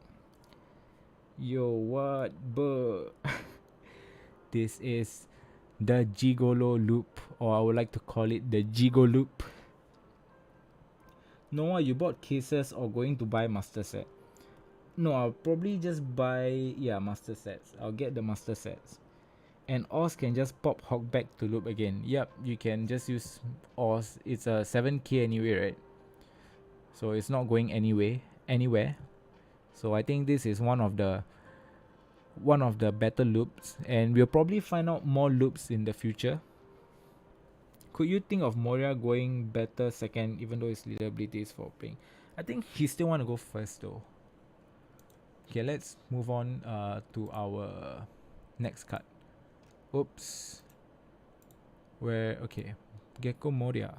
Yo, what? This is the Gigolo loop, or I would like to call it the Gigo loop. Noah, you bought cases or going to buy master set? No, I'll probably just buy, master sets. I'll get the master sets. And Oz can just pop Hawk back to loop again. Yep, you can just use Oz. It's a 7k anyway, right? So it's not going anywhere. So I think this is one of the better loops, and we'll probably find out more loops in the future. Could you think of Moria going better second, even though his leader ability is for playing? I think he still want to go first though. Okay, let's move on to our next card. Oops. Okay. Gecko Moria.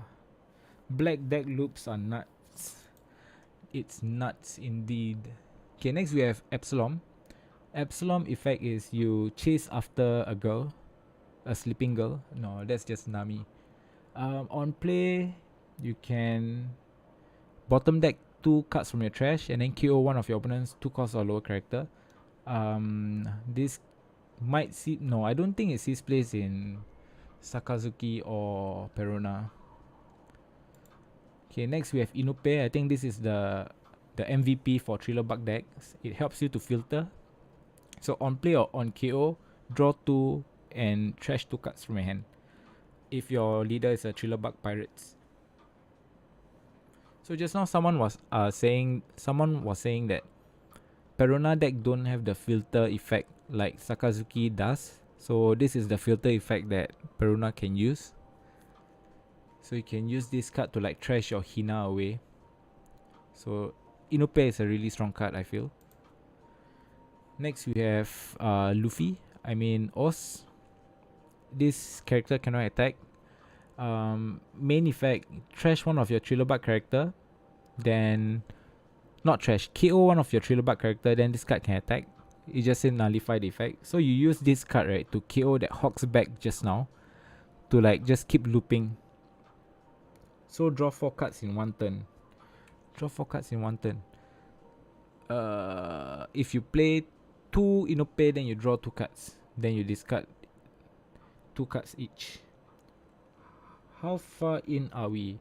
Black deck loops are nuts. It's nuts indeed. Okay, next we have Epsilon. Epsilon effect is you chase after a girl, a sleeping girl. No, that's just Nami. On play, you can bottom deck 2 cards from your trash and then KO one of your opponent's 2 cost or lower character. This might see, no, I don't think it sees place in Sakazuki or Perona. Okay, next we have Inupe. I think this is the MVP for thriller bug decks. It helps you to filter. So on play or on KO, draw 2 and trash 2 cards from your hand. If your leader is a thriller bug pirates. So just now someone was saying that Perona deck don't have the filter effect like Sakazuki does. So this is the filter effect that Perona can use. So you can use this card to like trash your Hina away. So Inope is a really strong card, I feel. Next we have Luffy. I mean Oz. This character cannot attack. Main effect, trash one of your Thriller Bug character, then not trash, KO one of your Thriller Bug character, then this card can attack. It just say nullify the effect. So you use this card, right, to KO that Hawk's back just now, to like just keep looping. So draw 4 cards in one turn. Draw 4 cards in one turn. If you play 2 Inope, then you draw 2 cards. Then you discard 2 cards each. How far in are we?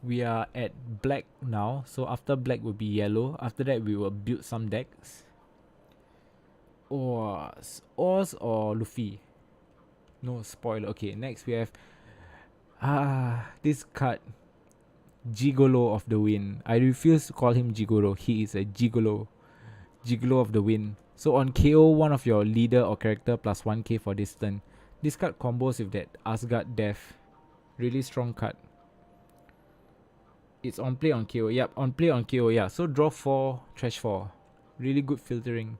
We are at black now. So after black will be yellow. After that we will build some decks. Oz or Luffy? No spoiler. Okay, next we have this card, Gigolo of the Wind. I refuse to call him Jigoro. He is a Gigolo. Gigolo of the Wind. So on KO one of your leader or character plus 1k for this turn. This card combos with that Asgard Death. Really strong card. It's on play on KO. Yep, on play on KO. Yeah. So draw 4, trash 4. Really good filtering.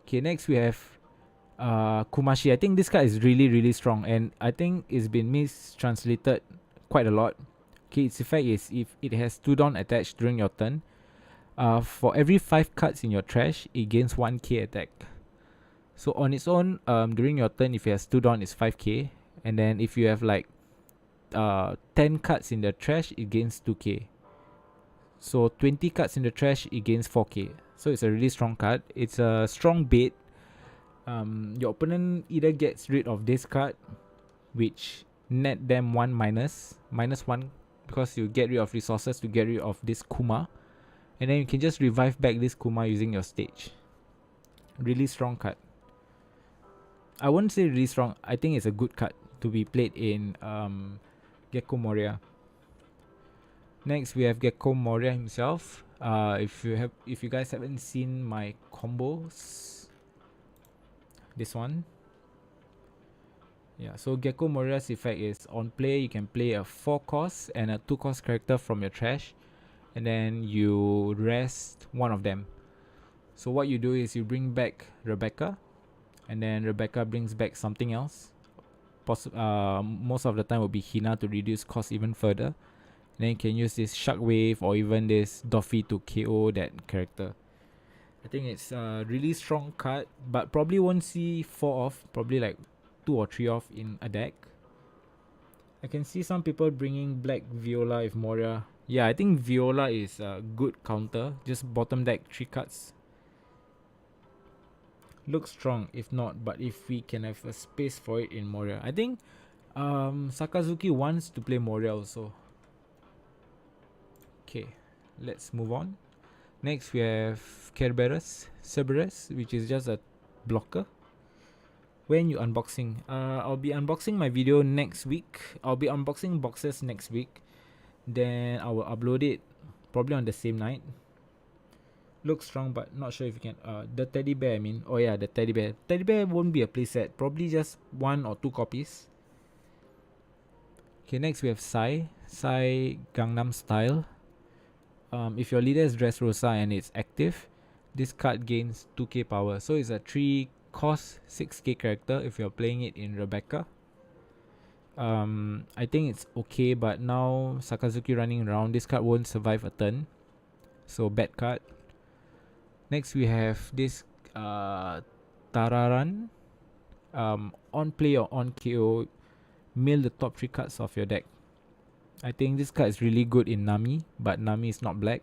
Okay, next we have Kumashi. I think this card is really strong, and I think it's been mistranslated quite a lot. Okay, its effect is if it has 2 down attached during your turn, for every 5 cards in your trash, it gains 1k attack. So on its own, during your turn, if it has 2 down, it's 5k. And then if you have like 10 cards in the trash, it gains 2k. So 20 cards in the trash, it gains 4k. So it's a really strong card. It's a strong bait. Your opponent either gets rid of this card, which net them 1 minus 1, because you get rid of resources to get rid of this Kuma. And then you can just revive back this Kuma using your stage. Really strong card. I wouldn't say really strong. I think it's a good card to be played in Gecko Moria. Next we have Gecko Moria himself. If you guys haven't seen my combos, this one. Yeah, so Gecko Moria's effect is on play you can play a 4 cost and a 2 cost character from your trash, and then you rest one of them. So what you do is you bring back Rebecca, and then Rebecca brings back something else. Most of the time will be Hina to reduce cost even further. And then you can use this Shockwave or even this Doffy to KO that character. I think it's a really strong card, but probably won't see 4 off, probably like 2 or 3 off in a deck. I can see some people bringing Black Viola with Moria. Yeah, I think Viola is a good counter. Just bottom deck 3 cards. Looks strong if not, but if we can have a space for it in Moria. I think Sakazuki wants to play Moria also. Okay, let's move on. Next we have Cerberus, which is just a blocker. When you unboxing, I'll be unboxing my video next week. I'll be unboxing boxes next week. Then I will upload it probably on the same night. Looks strong, but not sure if you can. The teddy bear, I mean. Oh yeah, the teddy bear. Teddy bear won't be a playset. Probably just 1 or 2 copies. Okay, next we have Sai Gangnam Style. If your leader is Dressrosa and it's active, this card gains 2k power. So it's a 3 cost 6k character if you're playing it in Rebecca. I think it's okay, but now Sakazuki running around, this card won't survive a turn. So bad card. Next we have this Tararan. On play or on KO, mill the top 3 cards of your deck. I think this card is really good in Nami, but Nami is not black.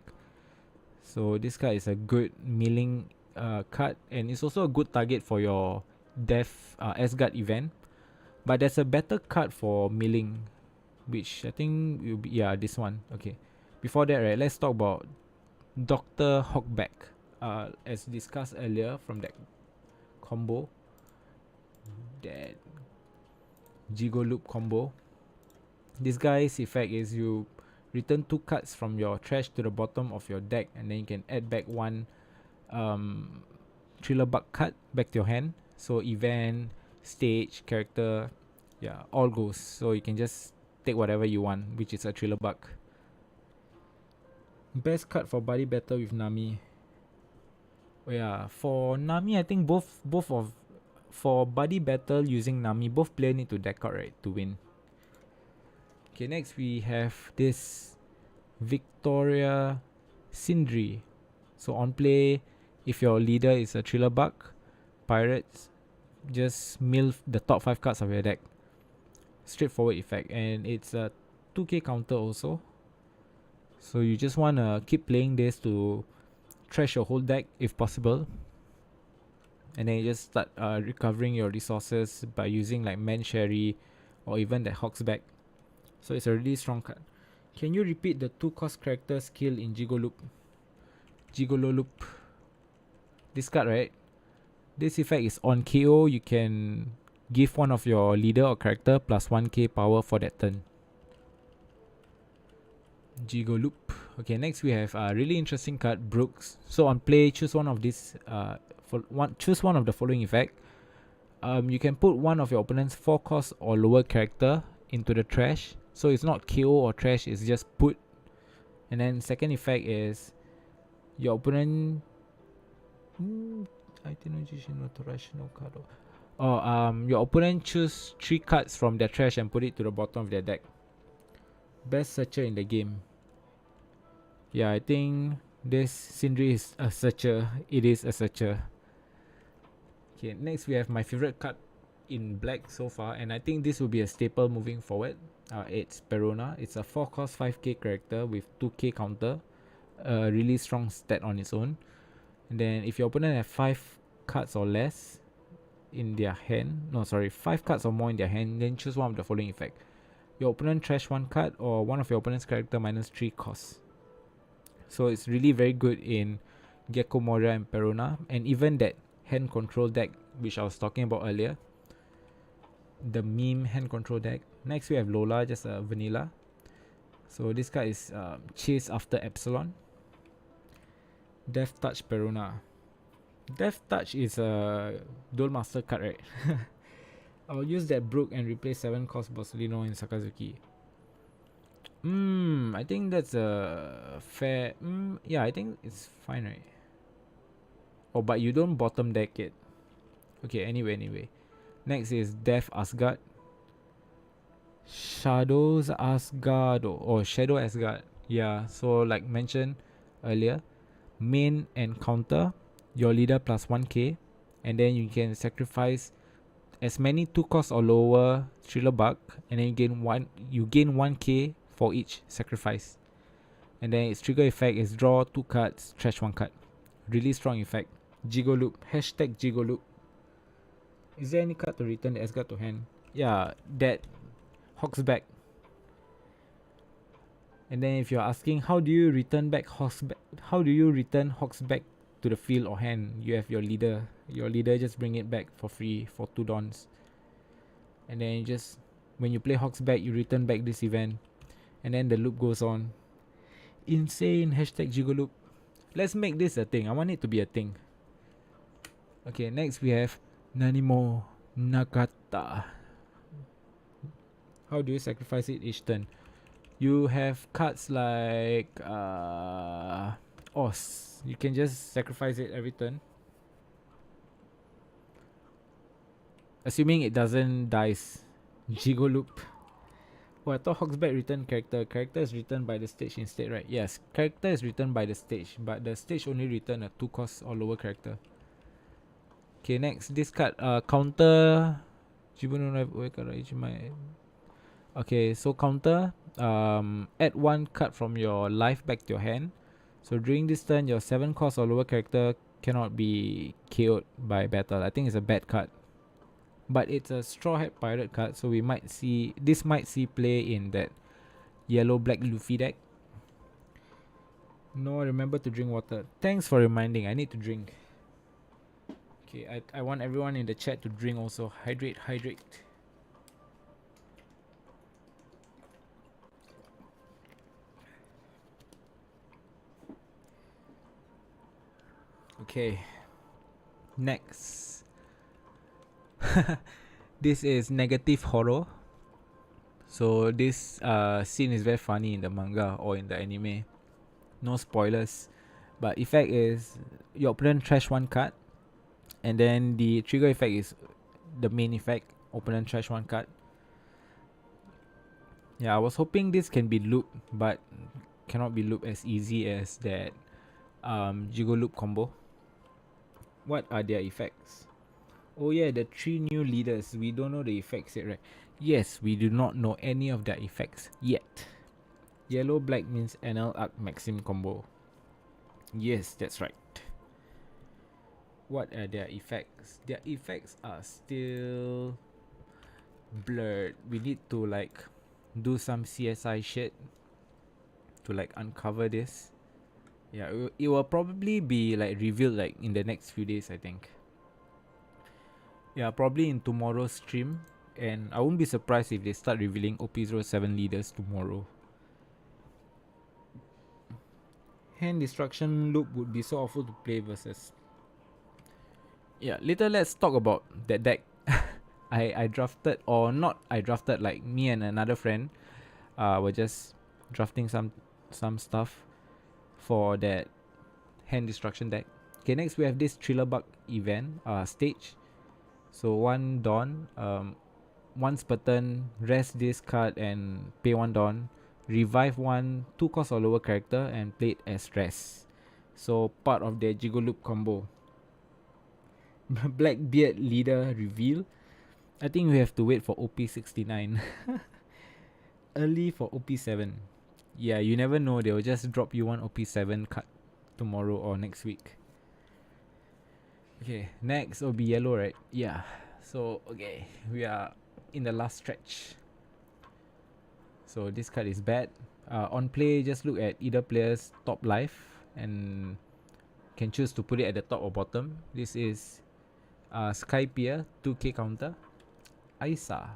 So this card is a good milling card, and it's also a good target for your Death Asgard event. But there's a better card for milling, which I think will be, yeah, this one. Okay. Before that, right, let's talk about Dr. Hawkback. As discussed earlier from that combo, that Jigo Loop combo. This guy's effect is you return 2 cards from your trash to the bottom of your deck, and then you can add back 1 Thriller Bug card back to your hand. So event, stage, character, yeah, all goes. So you can just take whatever you want, which is a Thriller Bug. Best card for buddy battle with Nami. Oh yeah, for Nami, I think for buddy battle using Nami, both players need to deck out, right, to win. Okay, next we have this Victoria Sindri. So on play, if your leader is a Thriller Bug, Pirates, just mill the top 5 cards of your deck. Straightforward effect, and it's a 2k counter also. So you just want to keep playing this to trash your whole deck if possible. And then you just start recovering your resources by using like Man Sherry or even the Hawksback. So it's a really strong card. Can you repeat the 2-cost character skill in Gigolo Loop? This card, right? This effect is on KO, you can give one of your leader or character plus 1k power for that turn. Gigolo. Okay, next we have a really interesting card, Brooks. So on play, choose one of these. Choose one of the following effect. You can put one of your opponent's 4-cost or lower character into the trash. So it's not KO or trash, it's just put. And then second effect is your opponent. Your opponent choose 3 cards from their trash and put it to the bottom of their deck. Best searcher in the game. Yeah, I think this Sindri is a searcher. It is a searcher. Okay, next we have my favorite card in black so far, and I think this will be a staple moving forward. It's Perona. It's a 4-cost 5k character with 2k counter. A really strong stat on its own. And then if your opponent have 5 cards or less in their hand, 5 cards or more in their hand, then choose one of the following effect. Your opponent trash 1 card or one of your opponent's character minus 3 costs. So it's really very good in Gecko, Moria and Perona, and even that hand control deck which I was talking about earlier, the meme hand control deck. Next we have Lola, just a vanilla. So this card is chase after Epsilon. Death Touch Perona. Death Touch is a Duel Master card, right? I'll use that Brook and replace 7-cost Bosolino and Sakazuki. I think that's a fair. Yeah, I think it's fine, right? Oh, but you don't bottom deck it. Okay, anyway. Next is Death Asgard. Shadows Asgard or Shadow Asgard. Yeah, so like mentioned earlier, main and counter your leader plus 1k, and then you can sacrifice as many 2-cost or lower Thriller Bug, and then you gain 1k for each sacrifice. And then its trigger effect is draw 2 cards, trash 1 card. Really strong effect. Gigolo. Hashtag Gigolo. Is there any card to return the Asgard to hand? Yeah, that Hawksback. And then if you're asking how do you return Hawksback to the field or hand, you have your leader. Your leader just bring it back for free for 2 dons. And then you just, when you play Hawksback, you return back this event. And then the loop goes on. Insane. Hashtag Gigolo. Let's make this a thing. I want it to be a thing. Okay, next we have Nanimo Nakata. How do you sacrifice it each turn? You have cards like Os. You can just sacrifice it every turn. Assuming it doesn't dice. Gigolo. Oh, I thought Hawksback return character. Character is returned by the stage instead, right? Yes, character is returned by the stage, but the stage only return a 2-cost or lower character. Okay, next this card counter. Okay, so counter. Add 1 card from your life back to your hand. So during this turn, your 7-cost or lower character cannot be KO'd by battle. I think it's a bad card. But it's a Straw Hat Pirate card, so this might see play in that yellow-black Luffy deck. No, remember to drink water. Thanks for reminding, I need to drink. Okay, I want everyone in the chat to drink also. Hydrate. Okay, next. This is Negative Horror. So this scene is very funny in the manga or in the anime. No spoilers, but effect is your opponent trash one card, and then the trigger effect is the main effect. Opponent trash one card. Yeah, I was hoping this can be looped, but cannot be looped as easy as that Jigoro loop combo. What are their effects? Oh yeah, the 3 new leaders. We don't know the effects yet, right? Yes, we do not know any of their effects yet. Yellow black means NL Arc Maxim combo. Yes, that's right. What are their effects? Their effects are still blurred. We need to like do some CSI shit to like uncover this. Yeah, it will probably be like revealed like in the next few days, I think. Yeah, probably in tomorrow's stream. And I won't be surprised if they start revealing OP07 leaders tomorrow. Hand destruction loop would be so awful to play versus. Yeah, later let's talk about that deck. I drafted, or not I drafted, like me and another friend were just drafting some stuff for that hand destruction deck. Okay, next we have this Thriller Bug event stage. So 1 Dawn, once per turn, rest this card and pay 1 Dawn. Revive 1 2 cost or lower character and play it as rest. So part of the Jiggle Loop combo. Blackbeard leader reveal. I think we have to wait for OP69. Early for OP7. Yeah, you never know. They will just drop you one OP7 card tomorrow or next week. Okay, next will be yellow, right? Yeah. So, okay, we are in the last stretch. So, this card is bad. On play, just look at either player's top life and can choose to put it at the top or bottom. This is Skypiea, 2k counter. Aisa.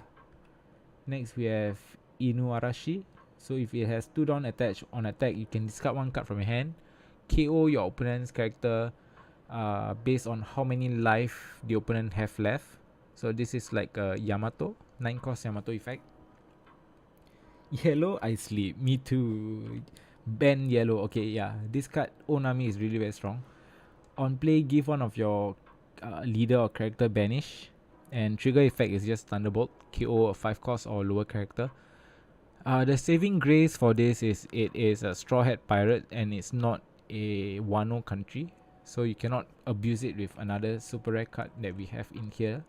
Next, we have Inuarashi. So, if it has 2 down attached on attack, you can discard 1 card from your hand. KO your opponent's character based on how many life the opponent have left. So this is like a Yamato, 9 cost Yamato effect. Yellow, I sleep. Me too. Ban yellow. Okay, yeah. This card, Nami, is really very strong. On play, give one of your leader or character banish. And trigger effect is just Thunderbolt. KO a 5 cost or lower character. The saving grace for this is it is a Straw Hat Pirate and it's not a Wano country. So you cannot abuse it with another super rare card that we have in here.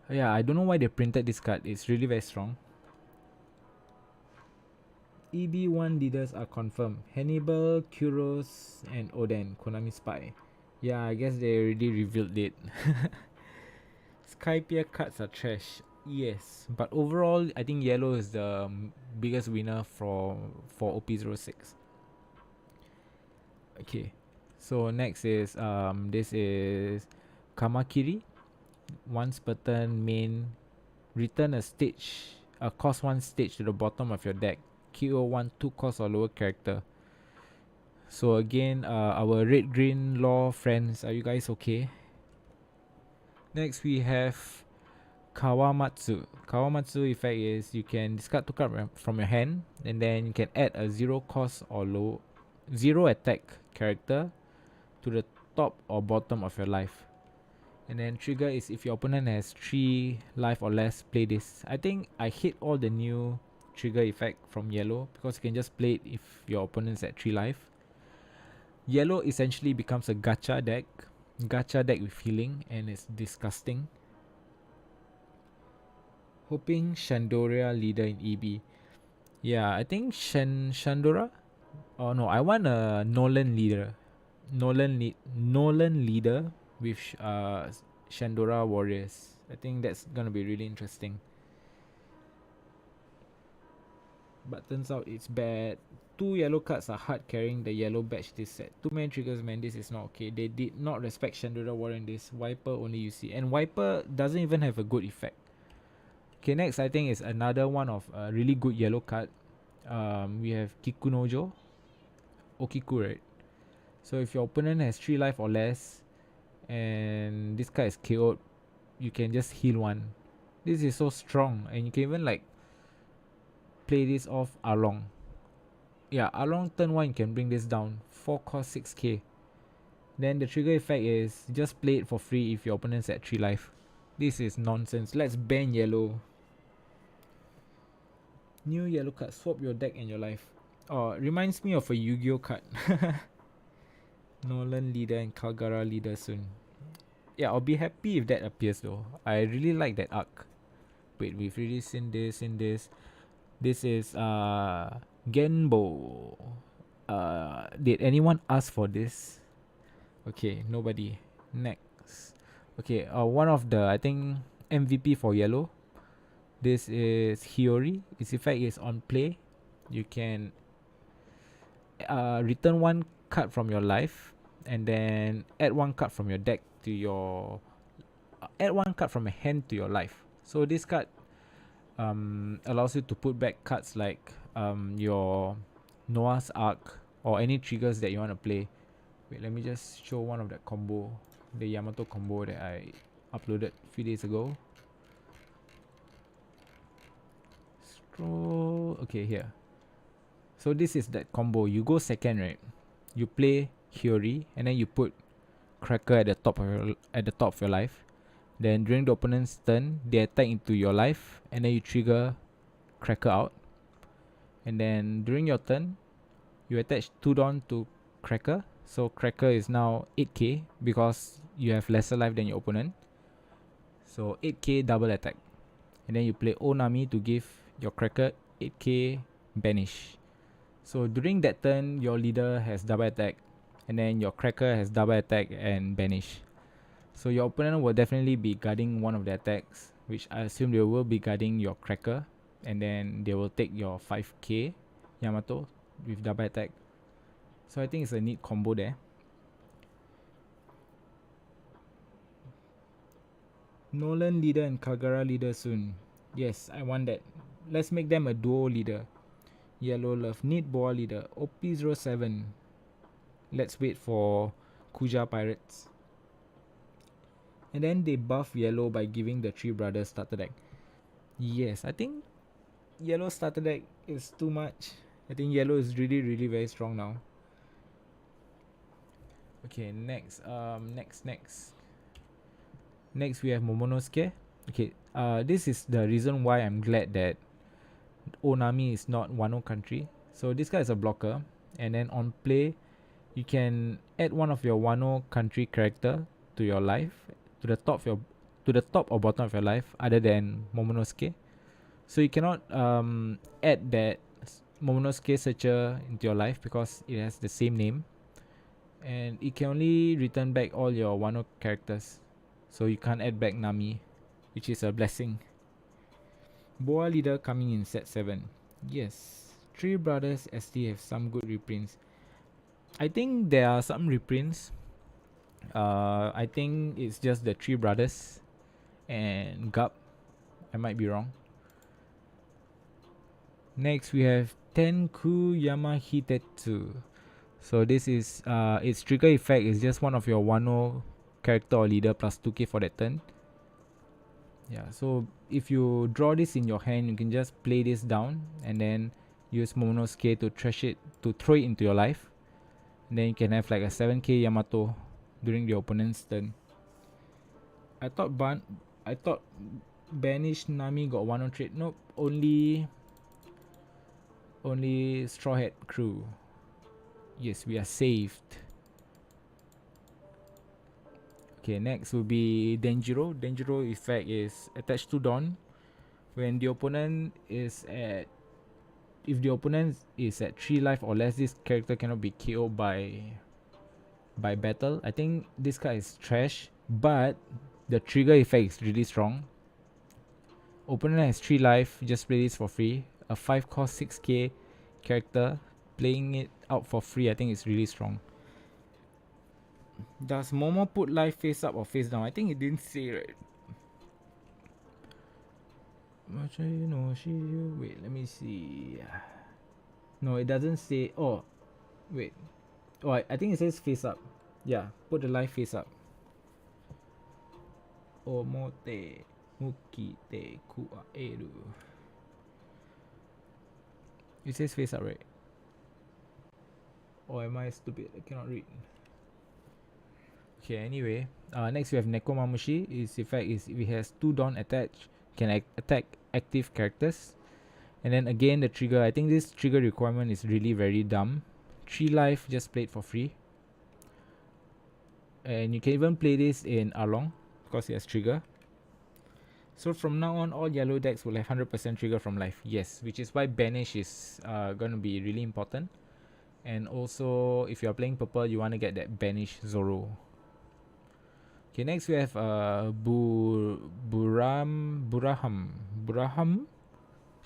Yeah, I don't know why they printed this card. It's really very strong. EB1 leaders are confirmed. Hannibal, Kuros, and Oden. Konami Spy. Yeah, I guess they already revealed it. Skypiea cards are trash. Yes, but overall, I think yellow is the biggest winner for OP06. Okay, so next is this is Kamakiri. Once per turn, main, return a stage, cost 1 stage to the bottom of your deck. KO 1 2 cost or lower character. So again, our red green law friends, are you guys okay? Next we have Kawamatsu. Kawamatsu effect is you can discard 2 cards from your hand, and then you can add a 0 cost or low 0 attack character to the top or bottom of your life. And then trigger is if your opponent has 3 life or less, play this. I think I hate all the new trigger effect from yellow because you can just play it if your opponent's at 3 life. Yellow essentially becomes a gacha deck with healing, and it's disgusting. Hoping Shandora leader in EB. Yeah, I think Shandora. Oh no, I want a Nolan leader. Nolan leader with Shandora warriors. I think that's gonna be really interesting. But turns out it's bad. 2 yellow cards are hard carrying the yellow badge this set. 2 main triggers, man, this is not okay. They did not respect Shandora warrior in this. Wiper only you see. And Wiper doesn't even have a good effect. Okay, next I think is another one of a really good yellow card. We have Kikunojo. Okiku, right? So if your opponent has 3 life or less, and this card is KO'd, you can just heal 1. This is so strong, and you can even like play this off Arlong. Yeah, Arlong turn 1 you can bring this down. 4 cost 6k. Then the trigger effect is just play it for free if your opponent's at 3 life. This is nonsense. Let's ban yellow. New yellow card. Swap your deck and your life. Oh, reminds me of a Yu-Gi-Oh card. Nolan leader and Kagara leader soon. Yeah, I'll be happy if that appears though. I really like that arc. Wait, we've already seen this. This is Genbo. Did anyone ask for this? Okay, nobody. Next. Okay, one of the I think MVP for yellow. This is Hiyori. Its effect is on play. You can return 1 card from your life and then add 1 card from your deck to your add 1 card from a hand to your life. So this card allows you to put back cards like your Noah's Ark or any triggers that you want to play. Wait, let me just show one of that combo, the Yamato combo that I uploaded a few days ago. Scroll. Okay, here. So this is that combo. You go second, right? You play Hiyori and then you put Cracker at the top of your life. Then during the opponent's turn, they attack into your life and then you trigger Cracker out. And then during your turn, you attach 2 Dawn to Cracker. So Cracker is now 8k because you have lesser life than your opponent. So 8k double attack. And then you play Nami to give your Cracker 8k banish. So during that turn, your leader has double attack. And then your Cracker has double attack and banish. So your opponent will definitely be guarding one of the attacks, which I assume they will be guarding your Cracker. And then they will take your 5k Yamato with double attack. So I think it's a neat combo there. Nolan leader and Kagara leader soon. Yes, I want that. Let's make them a duo leader. Yellow love. Need Boa leader. OP07. Let's wait for Kuja Pirates. And then they buff yellow by giving the 3 brothers starter deck. Yes, I think yellow starter deck is too much. I think yellow is really very strong now. Okay, next we have Momonosuke. Okay, this is the reason why I'm glad that Nami is not Wano country. So this guy is a blocker, and then on play you can add one of your Wano country character to your life, to the top or bottom of your life, other than Momonosuke. So you cannot add that Momonosuke searcher into your life because it has the same name, and it can only return back all your Wano characters. So you can't add back Nami, which is a blessing. Boa leader coming in set 7. Yes, 3 brothers ST have some good reprints. I think there are some reprints. I think it's just the 3 brothers and Gup. I might be wrong. Next we have Tenku Yamahitetsu. So this is its trigger effect is just one of your Wano character or leader plus 2k for that turn. Yeah, so if you draw this in your hand, you can just play this down and then use Momonosuke to throw it into your life. And then you can have like a 7k Yamato during the opponent's turn. I thought Banish Nami got 1 on trade. Nope, only Straw Hat Crew. Yes, we are saved. Okay, next will be Denjiro. Denjiro effect is attached to Dawn. When the opponent is at... If the opponent is at 3 life or less, this character cannot be KO'd by battle. I think this card is trash, but the trigger effect is really strong. Opponent has 3 life, just play this for free. A 5 cost 6k character, playing it out for free, I think it's really strong. Does Momo put life face up or face down? I think it didn't say, right? Wait, let me see. No, it doesn't say. Oh, wait. Oh, I think it says face up. Yeah, put the life face up. Omote Mukite Kuaeru. It says face up, right? Or am I stupid? I cannot read. Okay, anyway. Next we have Nekomamushi. Its effect is if it has 2 Dawn attached, can attack active characters. And then again the trigger. I think this trigger requirement is really very dumb. 3 life, just play it for free. And you can even play this in Arlong because it has trigger. So from now on, all yellow decks will have 100% trigger from life. Yes, which is why banish is going to be really important. And also, if you are playing purple, you want to get that banish Zoro. Okay, next we have Buraham,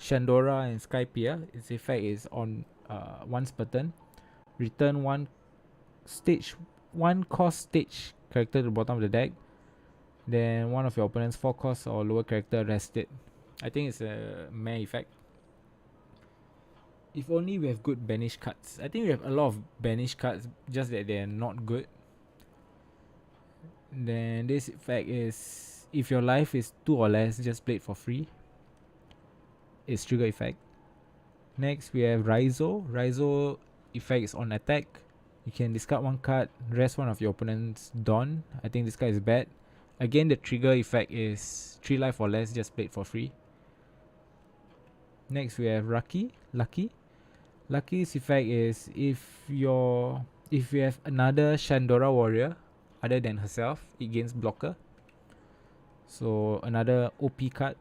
Shandora, and Skypiea. Its effect is on once per turn. Return one cost stage character to the bottom of the deck. Then one of your opponent's 4 cost or lower character rested. I think it's a meh effect. If only we have good banish cards. I think we have a lot of banish cards, just that they're not good. Then this effect is if your life is 2 or less, just play it for free. It's trigger effect. Next we have Raizo. Raizo effect is on attack. You can discard 1 card, rest one of your opponent's Dawn. I think this card is bad. Again, the trigger effect is 3 life or less, just play it for free. Next we have Lucky. Lucky's effect is if you have another Shandora warrior other than herself, it gains blocker. So another OP card.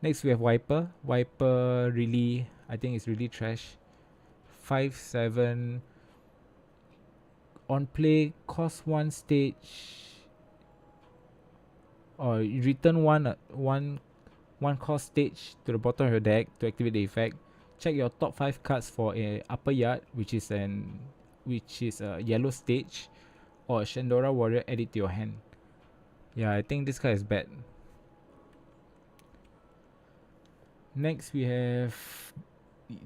Next we have Viper. Viper really, I think it's really trash. 5/7 on play, cost 1 stage, or you return one cost stage to the bottom of your deck to activate the effect. Check your top 5 cards for a upper yard, which is a yellow stage, or a Shandora warrior, add it to your hand. Yeah, I think this card is bad. Next we have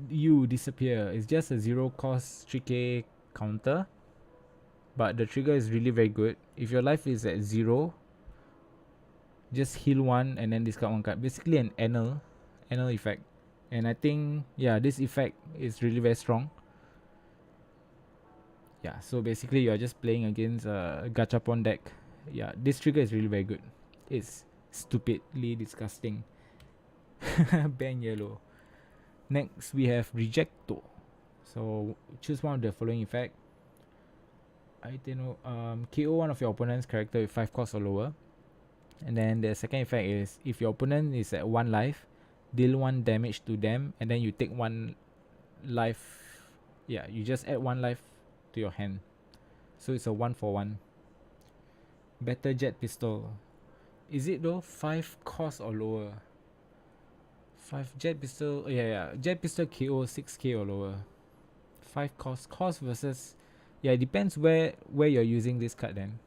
You Disappear. It's just a 0 cost 3k counter, but the trigger is really very good. If your life is at 0, just heal 1 and then discard 1 card. Basically an anal effect. And I think, yeah, this effect is really very strong. Yeah, so basically you are just playing against a Gachapon deck. Yeah, this trigger is really very good. It's stupidly disgusting. Ban yellow. Next we have Rejecto. So choose one of the following effect. KO one of your opponent's character with 5 cost or lower. And then the second effect is if your opponent is at 1 life, deal 1 damage to them, and then you take 1 life. Yeah, you just add 1 life to your hand. So it's a 1-for-1. Better Jet Pistol. Is it though? 5 cost or lower? 5 Jet Pistol. Yeah. Jet Pistol KO 6k or lower. 5 cost versus. Yeah, it depends where you're using this card then.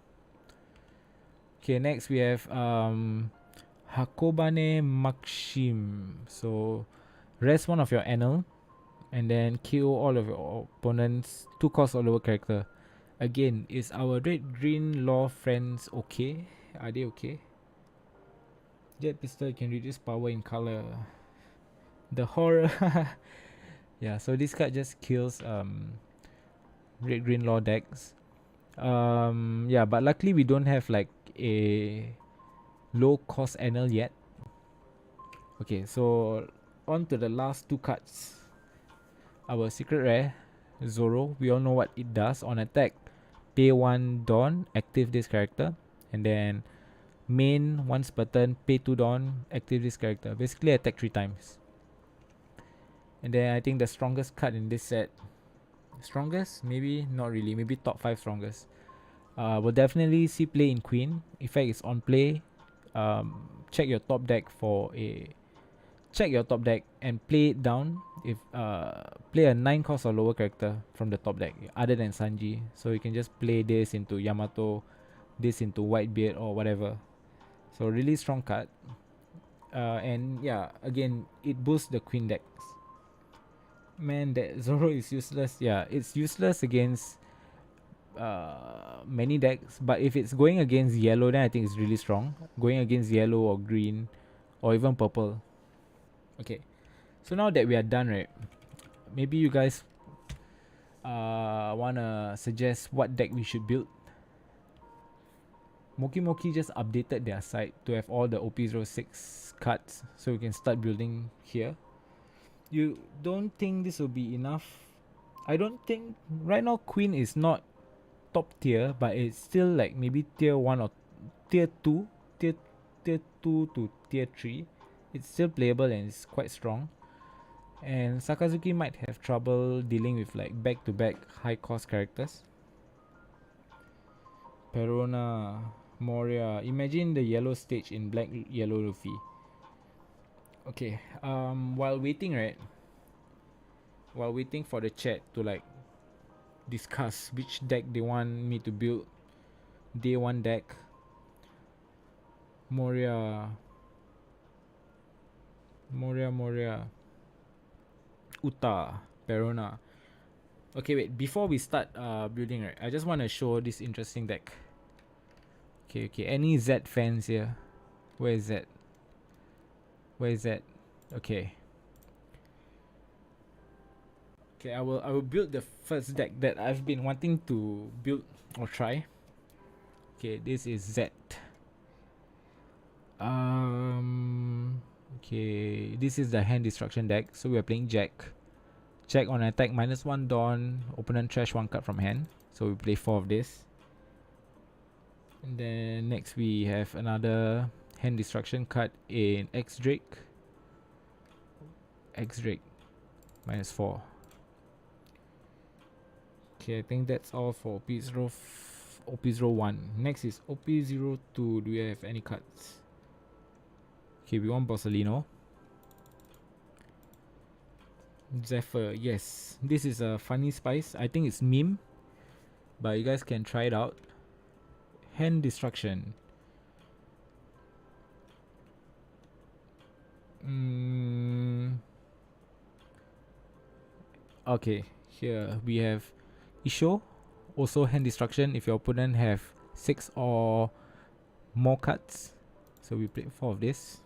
Okay, next we have Hakobane Maxim. So rest one of your Anal and then KO all of your opponents 2 cost or lower character. Again, is our red green law friends okay? Are they okay? Jet Pistol can reduce power in color. The horror. Yeah, so this card just kills red green law decks. Yeah, but luckily we don't have like a low cost Anal yet. Okay, so on to the last 2 cards. Our secret rare Zoro. We all know what it does. On attack, pay 1 Dawn, active this character, and then main once per turn, pay 2 Dawn, active this character. Basically attack 3 times. And then I think the strongest card in this set, strongest? Maybe not really, maybe top 5 strongest. We'll definitely see play in Queen. Effect is on play. Check your top deck and play it down. If play a 9 cost or lower character from the top deck other than Sanji. So you can just play this into Yamato, this into Whitebeard or whatever. So really strong card. And yeah, again, it boosts the Queen decks. Man, that Zoro is useless. Yeah, it's useless against many decks, but if it's going against yellow, then I think it's really strong. Going against yellow or green or even purple. Okay, So now that we are done, right? Maybe you guys wanna suggest what deck we should build. Moki Moki just updated their site to have all the OP06 cards, so we can start building here. You don't think this will be enough? I don't think right now Queen is not top tier, but it's still like maybe tier 1 or tier 2, tier 2 to tier 3. It's still playable and it's quite strong. And Sakazuki might have trouble dealing with like back-to-back high-cost characters. Perona, Moria. Imagine the yellow stage in black yellow Luffy. Okay, while waiting, right? While waiting for the chat to like discuss which deck they want me to build, day 1 deck. Moria. Uta, Perona. Okay, wait. Before we start building, right? I just want to show this interesting deck. Okay. Any Z fans here? Where is that? Okay. Okay, I will build the first deck that I've been wanting to build or try. Okay, this is Z. Okay, this is the hand destruction deck. So we are playing Jack. Jack on attack -1 Dawn. Opponent trash 1 card from hand. So we play 4 of this. And then next we have another hand destruction card in X Drake. -4. Okay, I think that's all for OP01. Next is OP02. Do we have any cards? Okay, we want Borsalino. Zephyr, yes. This is a funny spice. I think it's meme, but you guys can try it out. Hand destruction. Okay, here we have Isho. Also hand destruction if your opponent have 6 or more cards. So we play 4 of this.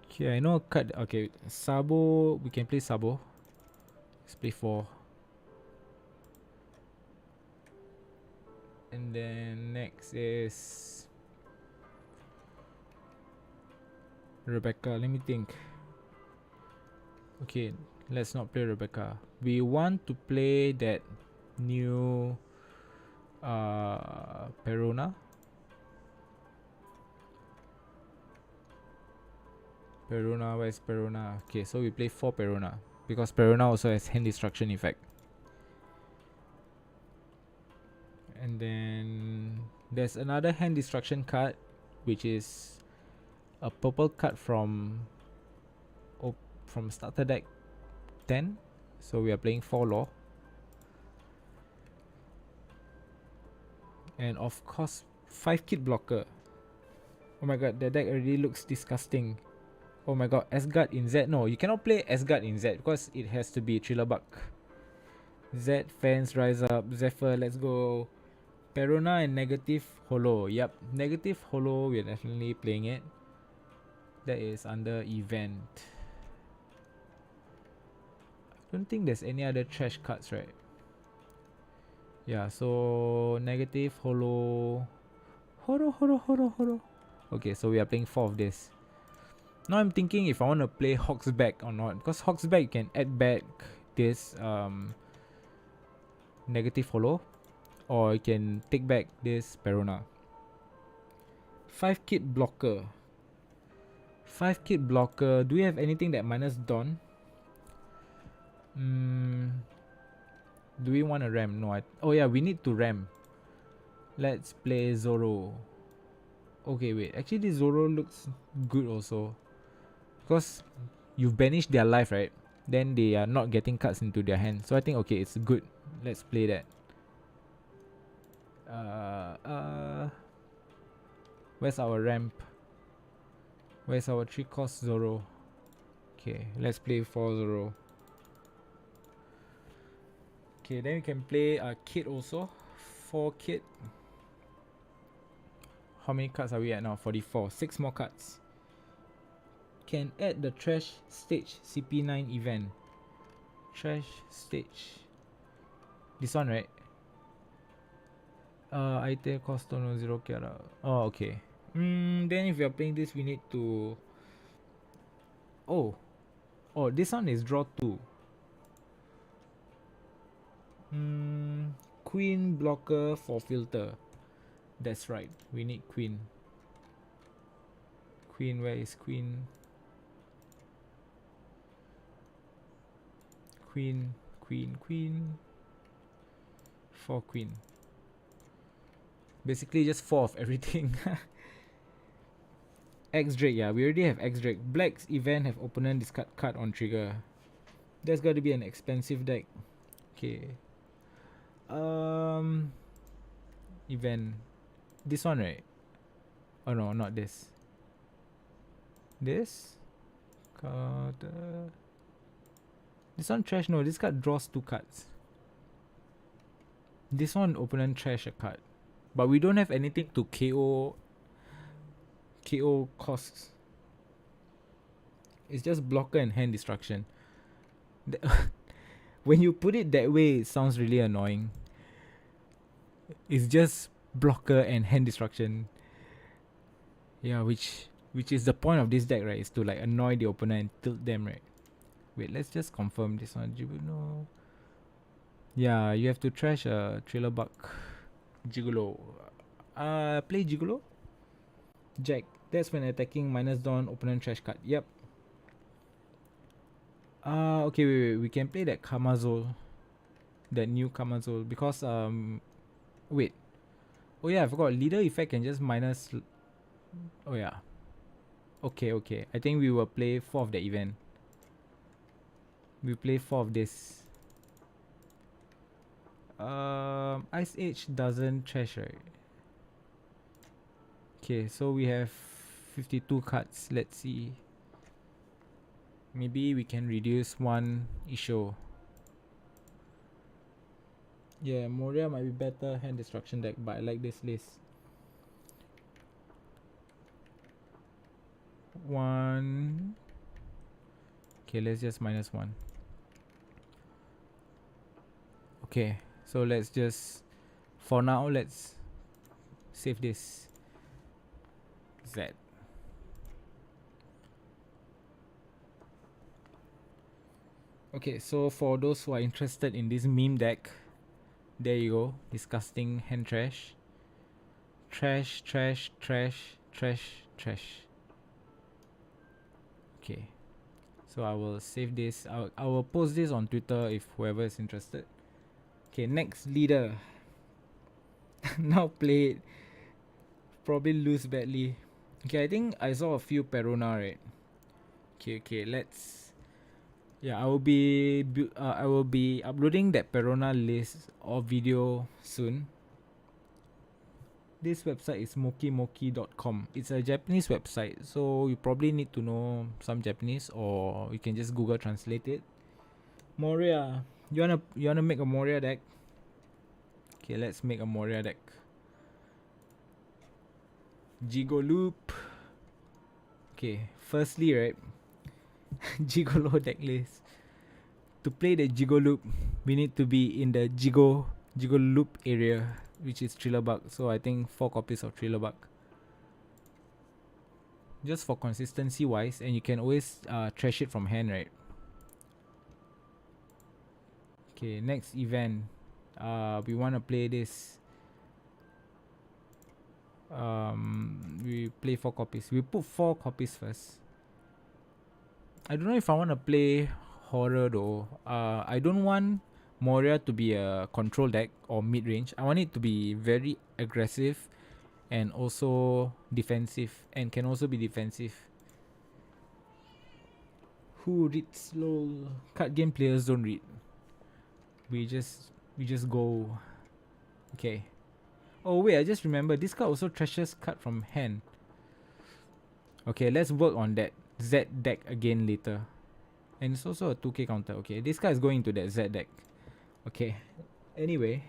Okay, I know a card. Okay, Sabo. We can play Sabo. Let's play 4. And then next is Rebecca. Let me think. Okay, let's not play Rebecca. We want to play that new Perona. Where's Perona? Okay, so we play 4 Perona because Perona also has hand destruction effect. And then there's another hand destruction card, which is a purple card from starter deck 10. So we are playing 4 Law. And of course 5 Kid Blocker. Oh my god, the deck already looks disgusting. Oh my god, Asgard in Z. No, you cannot play Asgard in Z because it has to be Thriller Buck. Z fans rise up. Zephyr, let's go. Perona and negative holo. Yep, negative holo. We're definitely playing it. That is under event. I don't think there's any other trash cards, right? Yeah, so negative holo. Holo. Okay, so we are playing 4 of this. Now I'm thinking if I want to play Hawksback or not, because Hawksback can add back this negative holo, or you can take back this Perona. 5 Kid Blocker. Do we have anything that minus Dawn? Do we want a ram? No. Oh yeah, we need to ram. Let's play Zoro. Okay, wait. Actually, this Zoro looks good also, because you've banished their life, right? Then they are not getting cards into their hand. So I think okay, it's good. Let's play that. Where's our ramp? Where's our 3-cost Zoro? Okay, let's play 4 Zoro. Okay, then we can play a Kid also. 4 Kid. How many cards are we at now? 44. 6 more cards. Can add the trash stage CP9 event. Trash stage. This one, right? Item cost no 0 Kiara. Oh, okay. Then if you're playing this, we need to. Oh, this one is draw 2. Queen blocker for filter. That's right. We need queen. Queen, where is queen? Queen. 4 queen. Basically just 4 of everything. X Drake, yeah, we already have X Drake. Black's event have opponent discard card on trigger. That's got to be an expensive deck. Okay. Event. This one, right? Oh no, not this. This? Card. This one trash. No, this card draws 2 cards. This one opponent trash a card. But we don't have anything to KO costs. It's just blocker and hand destruction. When you put it that way, it sounds really annoying. It's just blocker and hand destruction. Yeah, which is the point of this deck, right? Is to like annoy the opponent and tilt them, right? Wait, let's just confirm this one. No. Yeah, you have to trash a Trailer Buck. Gigolo. Play Gigolo? Jack. That's when attacking minus Dawn opponent trash card. Yep. Okay, wait. We can play that Kamazol. That new Kamazol. Because, wait. Oh yeah, I forgot. Leader effect can just minus. Oh yeah. Okay. I think we will play 4 of the event. We play 4 of this. Ice Age doesn't trash, right? Okay, so we have 52 cards. Let's see. Maybe we can reduce 1 issue. Yeah, Moria might be better hand destruction deck, but I like this list. 1. Okay, let's just minus 1. Okay, so let's just, for now, let's save this. Z. Okay, so for those who are interested in this meme deck, there you go. Disgusting hand trash. Trash. Okay, so I will save this. I will post this on Twitter if whoever is interested. Okay, next leader. Now play it. Probably lose badly. Okay, I think I saw a few Perona, right? Okay, let's. Yeah, I will be uploading that Perona list or video soon. This website is mokimoki.com. It's a Japanese website, so you probably need to know some Japanese, or you can just Google translate it. Moria. You wanna make a Moria deck? Okay, let's make a Moria deck. Gigolo. Okay, firstly, right, Gigolo deck list. To play the Gigolo, we need to be in the Gigolo area, which is Thriller Bug. So I think 4 copies of Thriller Bug. Just for consistency wise, and you can always trash it from hand, right? Okay, next event. We wanna play this. We play 4 copies. We put 4 copies first. I don't know if I want to play horror though. I don't want Moria to be a control deck or mid range. I want it to be very aggressive and also defensive, and can also be defensive. Who reads slow? Card game players don't read. We just go. Okay. Oh wait, I just remember this card also trashes card from hand. Okay, let's work on that Z deck again later. And it's also a 2k counter. Okay, this guy is going to that Z deck. Okay. Anyway.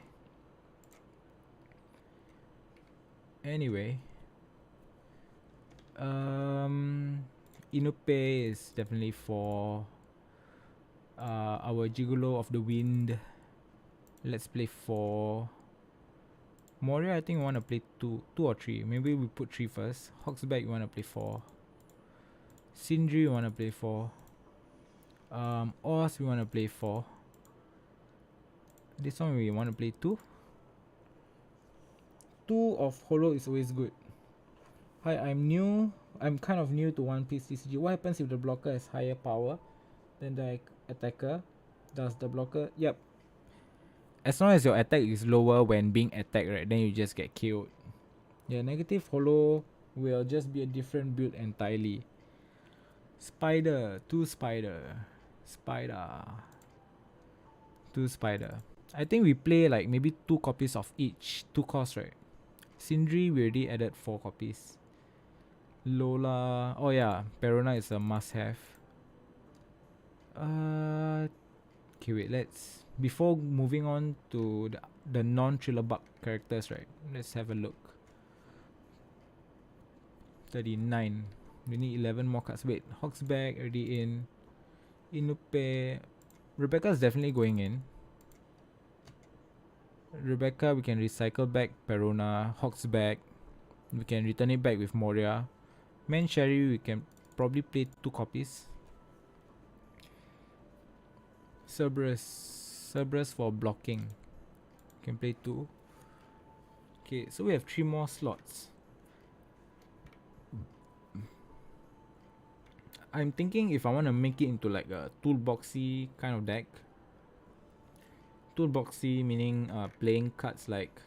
Inupe is definitely for our Gigolo of the Wind. Let's play 4. Moria, I think we want to play 2 or 3. Maybe we put 3 first. Hawksback, we want to play 4. Sindri, we want to play 4. Oz, we want to play 4. This one we want to play 2. 2 of Holo is always good. Hi, I'm new. I'm kind of new to One Piece TCG. What happens if the blocker has higher power than the attacker? Does the blocker... Yep. As long as your attack is lower when being attacked, right, then you just get killed. Yeah, negative Holo will just be a different build entirely. Spider. 2 spider. Spider. 2 spider. I think we play like maybe 2 copies of each. 2 costs, right? Sindri, we already added 4 copies. Lola. Oh yeah, Perona is a must-have. Okay, wait. Let's... Before moving on to the non-Thriller Bug characters, right? Let's have a look. 39. We need 11 more cards. Wait, Hawksback already in. Inupe. Rebecca is definitely going in. Rebecca, we can recycle back Perona. Hawksback, we can return it back with Moria. Man Sherry, we can probably play 2 copies. Cerberus for blocking. Can play 2. Okay, so we have 3 more slots. I'm thinking if I want to make it into like a toolboxy kind of deck. Toolboxy meaning playing cards like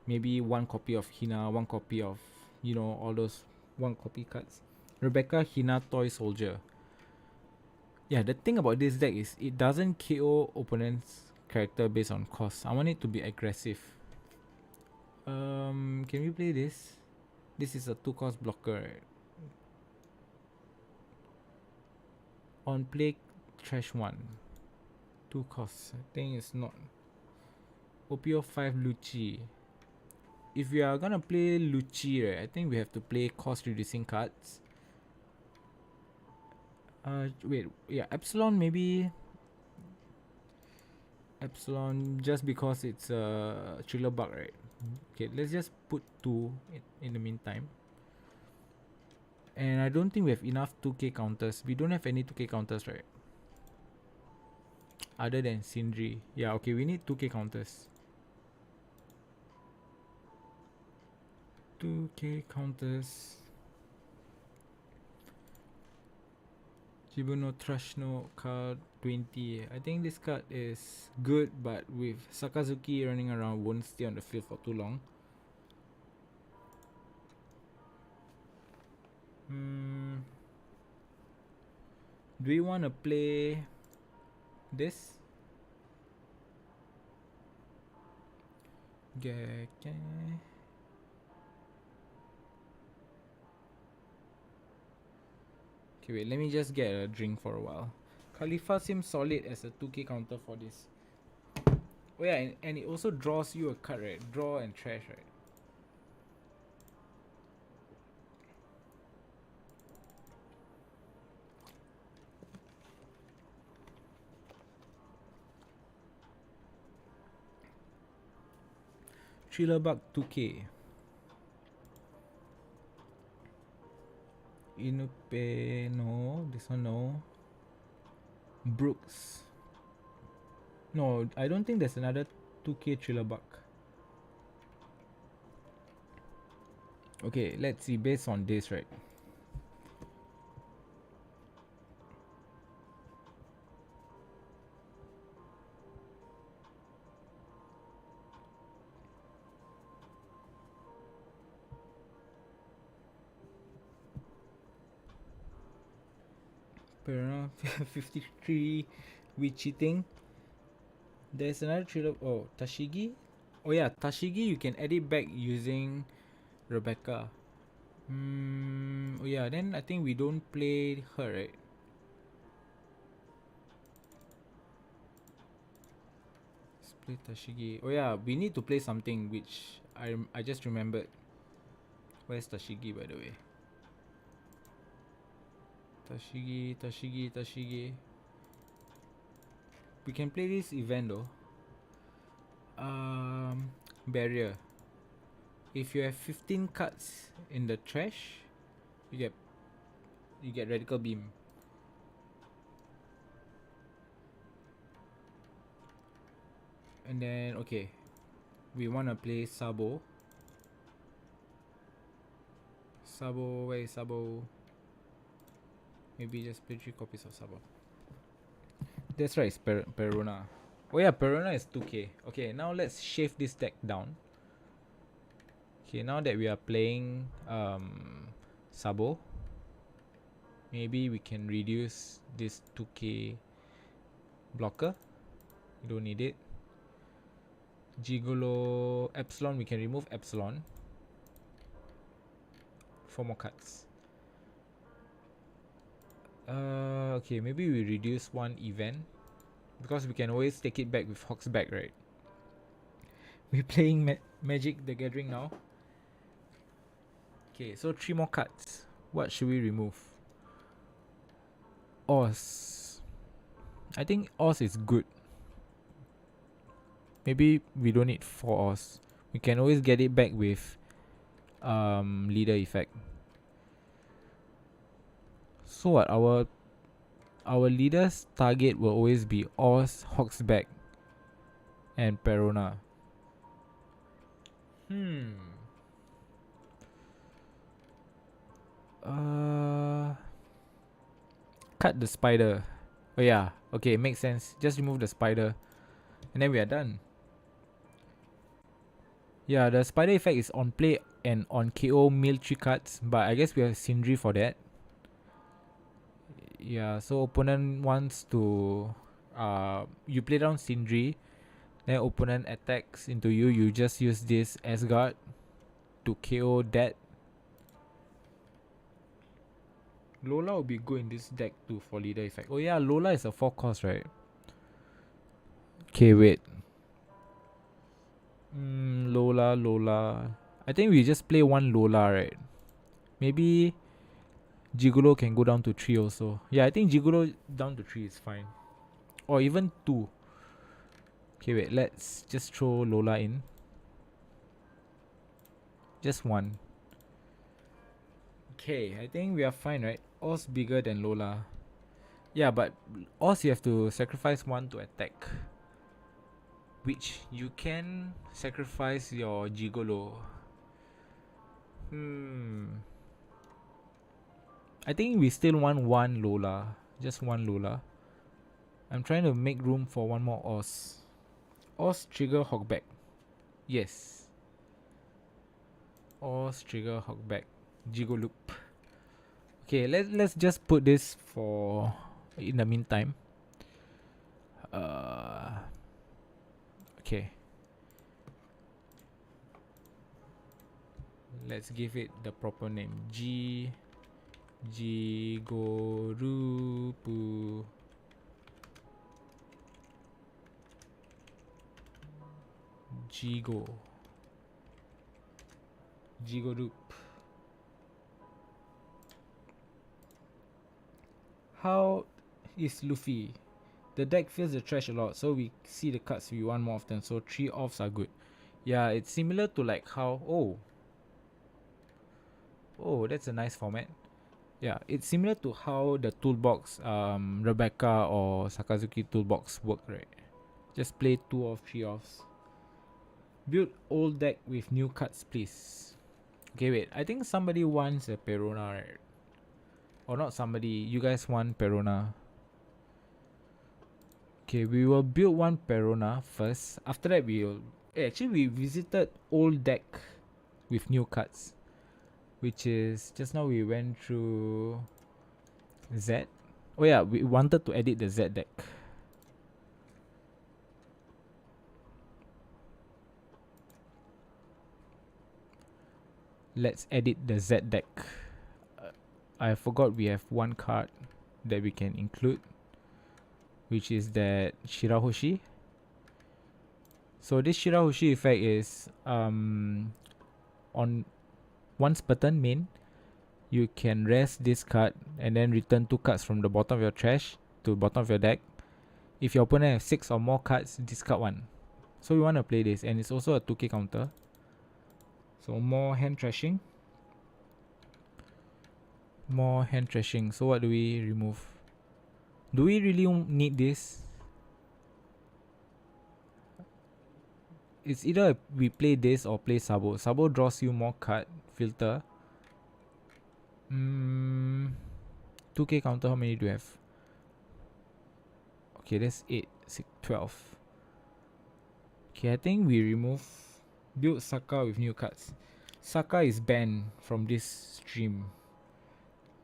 maybe 1 copy of Hina, 1 copy of, you know, all those 1 copy cards. Rebecca, Hina, Toy Soldier. Yeah, the thing about this deck is it doesn't KO opponent's character based on cost. I want it to be aggressive. Can we play this? This is a 2 cost blocker, right? On play, trash 1. 2 costs. I think it's not. OP05 Lucci. If we are gonna play Lucci, right, I think we have to play cost reducing cards. Wait, yeah, Epsilon maybe. Epsilon just because it's a Thriller Bug, right? Okay, let's just put 2 in the meantime. And I don't think we have enough 2k counters. We don't have any 2k counters, right? Other than Sindri. Yeah, okay, we need 2k counters. 2k counters. Shibuno Trashno card 20. I think this card is good, but with Sakazuki running around, won't stay on the field for too long. Do we want to play this? Gecko. Okay, wait, let me just get a drink for a while. Khalifa seems solid as a 2k counter for this. Oh yeah, and it also draws you a card, right? Draw and trash, right? Thriller Bug 2k. Inupe, no. This one, no. Brooks. No, I don't think there's another 2k Thriller Bug. Okay, let's see. Based on this, right? Perona 53. We cheating. There's another Thriller. Oh, Tashigi. Oh yeah, Tashigi. You can edit back using Rebecca. Oh yeah, then I think we don't play her, right? Let's play Tashigi. Oh yeah, we need to play something which I just remembered. Where's Tashigi, by the way? Tashigi. We can play this event though. Barrier. If you have 15 cards in the trash, you get radical beam. And then okay, we wanna play Sabo. Where is Sabo? Maybe just play 3 copies of Sabo. That's right, it's Perona. Oh yeah, Perona is 2k. Okay, now let's shave this deck down. Okay, now that we are playing Sabo, maybe we can reduce this 2k blocker. We don't need it. Jigolo Epsilon, we can remove Epsilon. 4 more cards. Okay, maybe we reduce 1 event because we can always take it back with Hawk's back, right? We're playing Magic the Gathering now. Okay, so 3 more cards. What should we remove? Oz. I think Oz is good. Maybe we don't need 4 Oz. We can always get it back with leader effect. So what, our leader's target will always be Oz, Hawk's back, and Perona. Cut the spider. Oh yeah, okay, makes sense. Just remove the spider, and then we are done. Yeah, the spider effect is on play and on KO mill 3 cards, but I guess we have Sindri for that. Yeah, so opponent wants to you play down Sindri, then opponent attacks into you. You just use this Asgard to KO that. Lola will be good in this deck too for leader effect. Oh yeah, Lola is a 4 cost, right? Okay, wait. Lola. I think we just play 1 Lola, right? Maybe Jigoro can go down to 3 also. Yeah, I think Jigoro down to 3 is fine. Or even 2. Okay, wait. Let's just throw Lola in. Just 1. Okay, I think we are fine, right? Oz bigger than Lola. Yeah, but Oz you have to sacrifice 1 to attack. Which you can sacrifice your Gigolo. I think we still want 1 Lola. Just 1 Lola. I'm trying to make room for 1 more Oz. Oz trigger Hawkback. Yes. Oz trigger Hawkback. Gigoloop. Okay, let's just put this for in the meantime. Okay. Let's give it the proper name. Jigorupu. Jigoroop. How is Luffy? The deck fills the trash a lot, so we see the cards we want more often, so 3 offs are good. Yeah, it's similar to like how that's a nice format. Yeah, it's similar to how the toolbox Rebecca or Sakazuki toolbox work, right? Just play 2 of 3 offs. Build old deck with new cards, please. Okay, wait. I think somebody wants a Perona, right? Or not somebody. You guys want Perona. Okay, we will build 1 Perona first. After that, we'll... actually, we visited old deck with new cards. Which is... Just now we went through... Z. Oh yeah, we wanted to edit the Z deck. Let's edit the Z deck. I forgot we have 1 card that we can include, which is that Shirahoshi. So this Shirahoshi effect is on Once per turn main, you can rest this card and then return 2 cards from the bottom of your trash to the bottom of your deck. If your opponent has 6 or more cards, discard 1. So we want to play this, and it's also a 2k counter. So more hand trashing. More hand trashing. So what do we remove? Do we really need this? It's either we play this or play Sabo. Sabo draws you more card filter. 2k counter, how many do you have? Okay, that's 8, 6, 12. Okay, I think we remove build Saka with new cards. Saka is banned from this stream.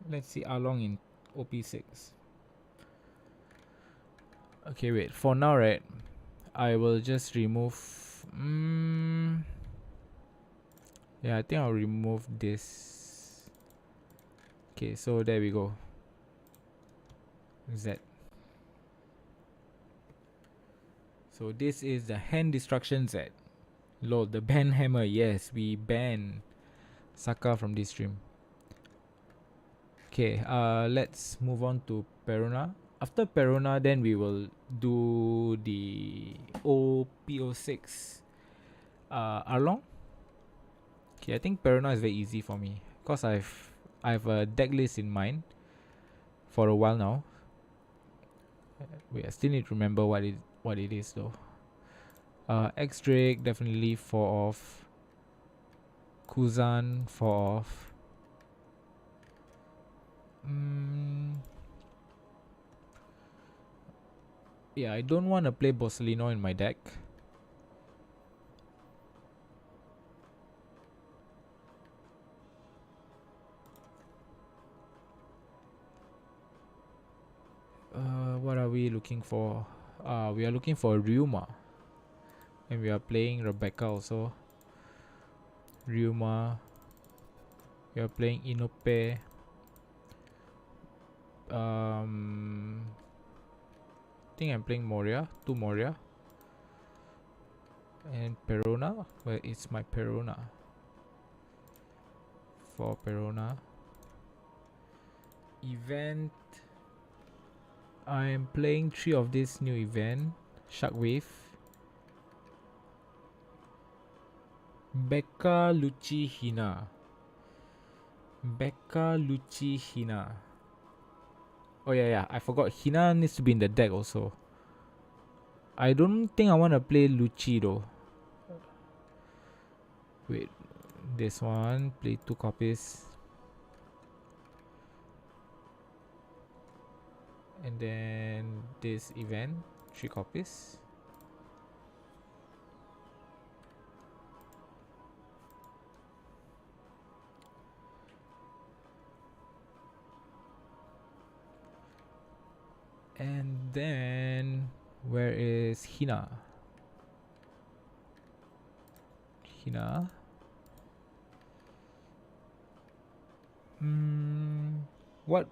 Let's see Arlong in OP06. Okay, wait. For now, right, I will just remove. Yeah, I think I'll remove this. Okay, so there we go. Z. So this is the hand destruction Z. Lol, the ban hammer. Yes, we ban Saka from this stream. Okay, let's move on to Perona. After Perona, then we will do the OP06 Arlong. Okay, I think Perona is very easy for me because I have a deck list in mind for a while now. Wait, I still need to remember what it is though. X Drake definitely 4 off. Kuzan 4 off. Yeah, I don't want to play Borsellino in my deck. What are we looking for? We are looking for Ryuma. And we are playing Rebecca also. Ryuma. We are playing Inope. I think I'm playing Moria. 2 Moria. And Perona. Where is my Perona? For Perona. Event. I am playing 3 of this new event. Shockwave. Becca, Luchi, Hina. Becca, Luchi, Hina. Oh yeah, I forgot. Hina needs to be in the deck also. I don't think I want to play Luchi though. Wait, this one. Play 2 copies. And then this event, 3 copies. And then where is Hina? Hina. What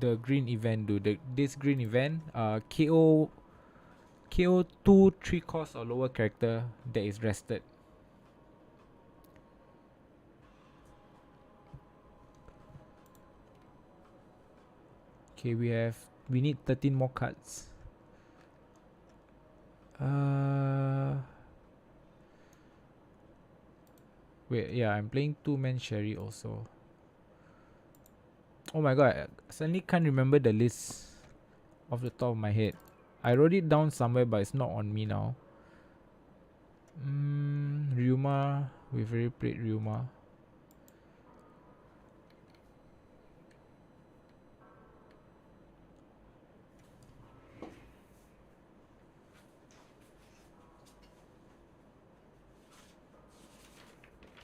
the green event do? This green event, KO 2 3 cost or lower character that is rested. Okay, we need 13 more cards. Wait, yeah, I'm playing 2-man Sherry also. Oh my god, I suddenly can't remember the list off the top of my head. I wrote it down somewhere, but it's not on me now. Ryuma, we've already played Ryuma.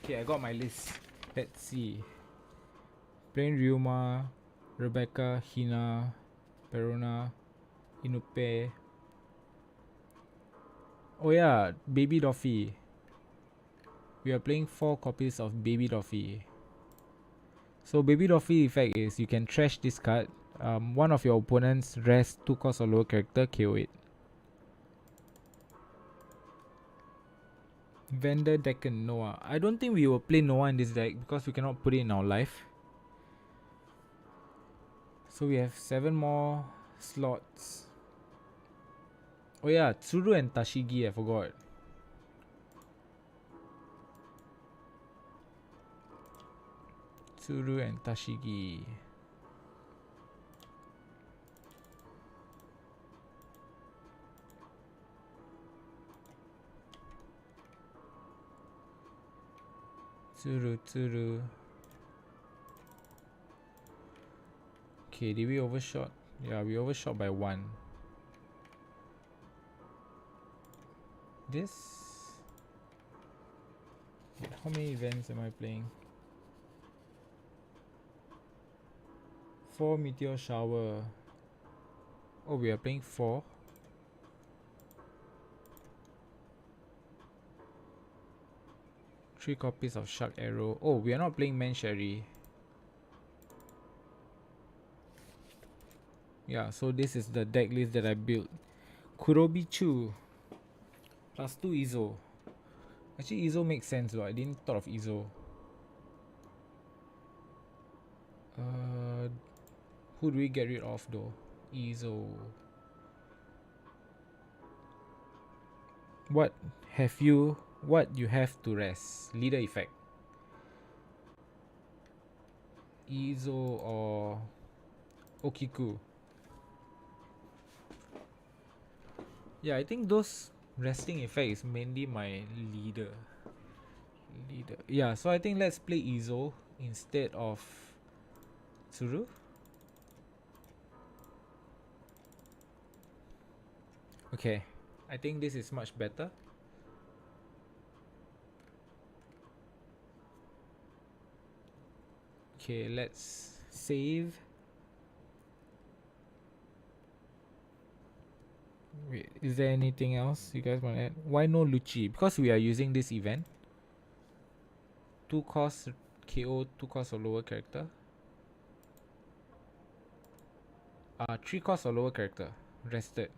Okay, I got my list. Let's see. Playing Ryuma, Rebecca, Hina, Perona, Inupe. Oh yeah, Baby Doffy. We are playing 4 copies of Baby Doffy. So Baby Doffy effect is you can trash this card. One of your opponents rest 2 cost or lower character, KO it. Vendor deck and Noah. I don't think we will play Noah in this deck because we cannot put it in our life. So we have 7 more slots. Oh yeah, Tsuru and Tashigi, I forgot. Tsuru and Tashigi. Tsuru. Okay, did we overshot? Yeah, we overshot by 1. This... How many events am I playing? 4 Meteor Shower. Oh, we are playing 4. Three copies of Shark Arrow. Oh, we are not playing Man Sherry. Yeah, so this is the deck list that I built. Kurobichu. Plus 2 Izo. Actually, Izo makes sense though. I didn't thought of Izo. Who do we get rid of though? Izo. What you have to rest? Leader effect. Izo or Okiku. Yeah, I think those resting effect is mainly my leader. Yeah, so I think let's play Izo instead of Tsuru. Okay, I think this is much better. Okay, let's save. Wait, is there anything else you guys want to add? Why no Lucci? Because we are using this event. 2 cost KO, 2 cost or lower character. 3 cost or lower character. Rested.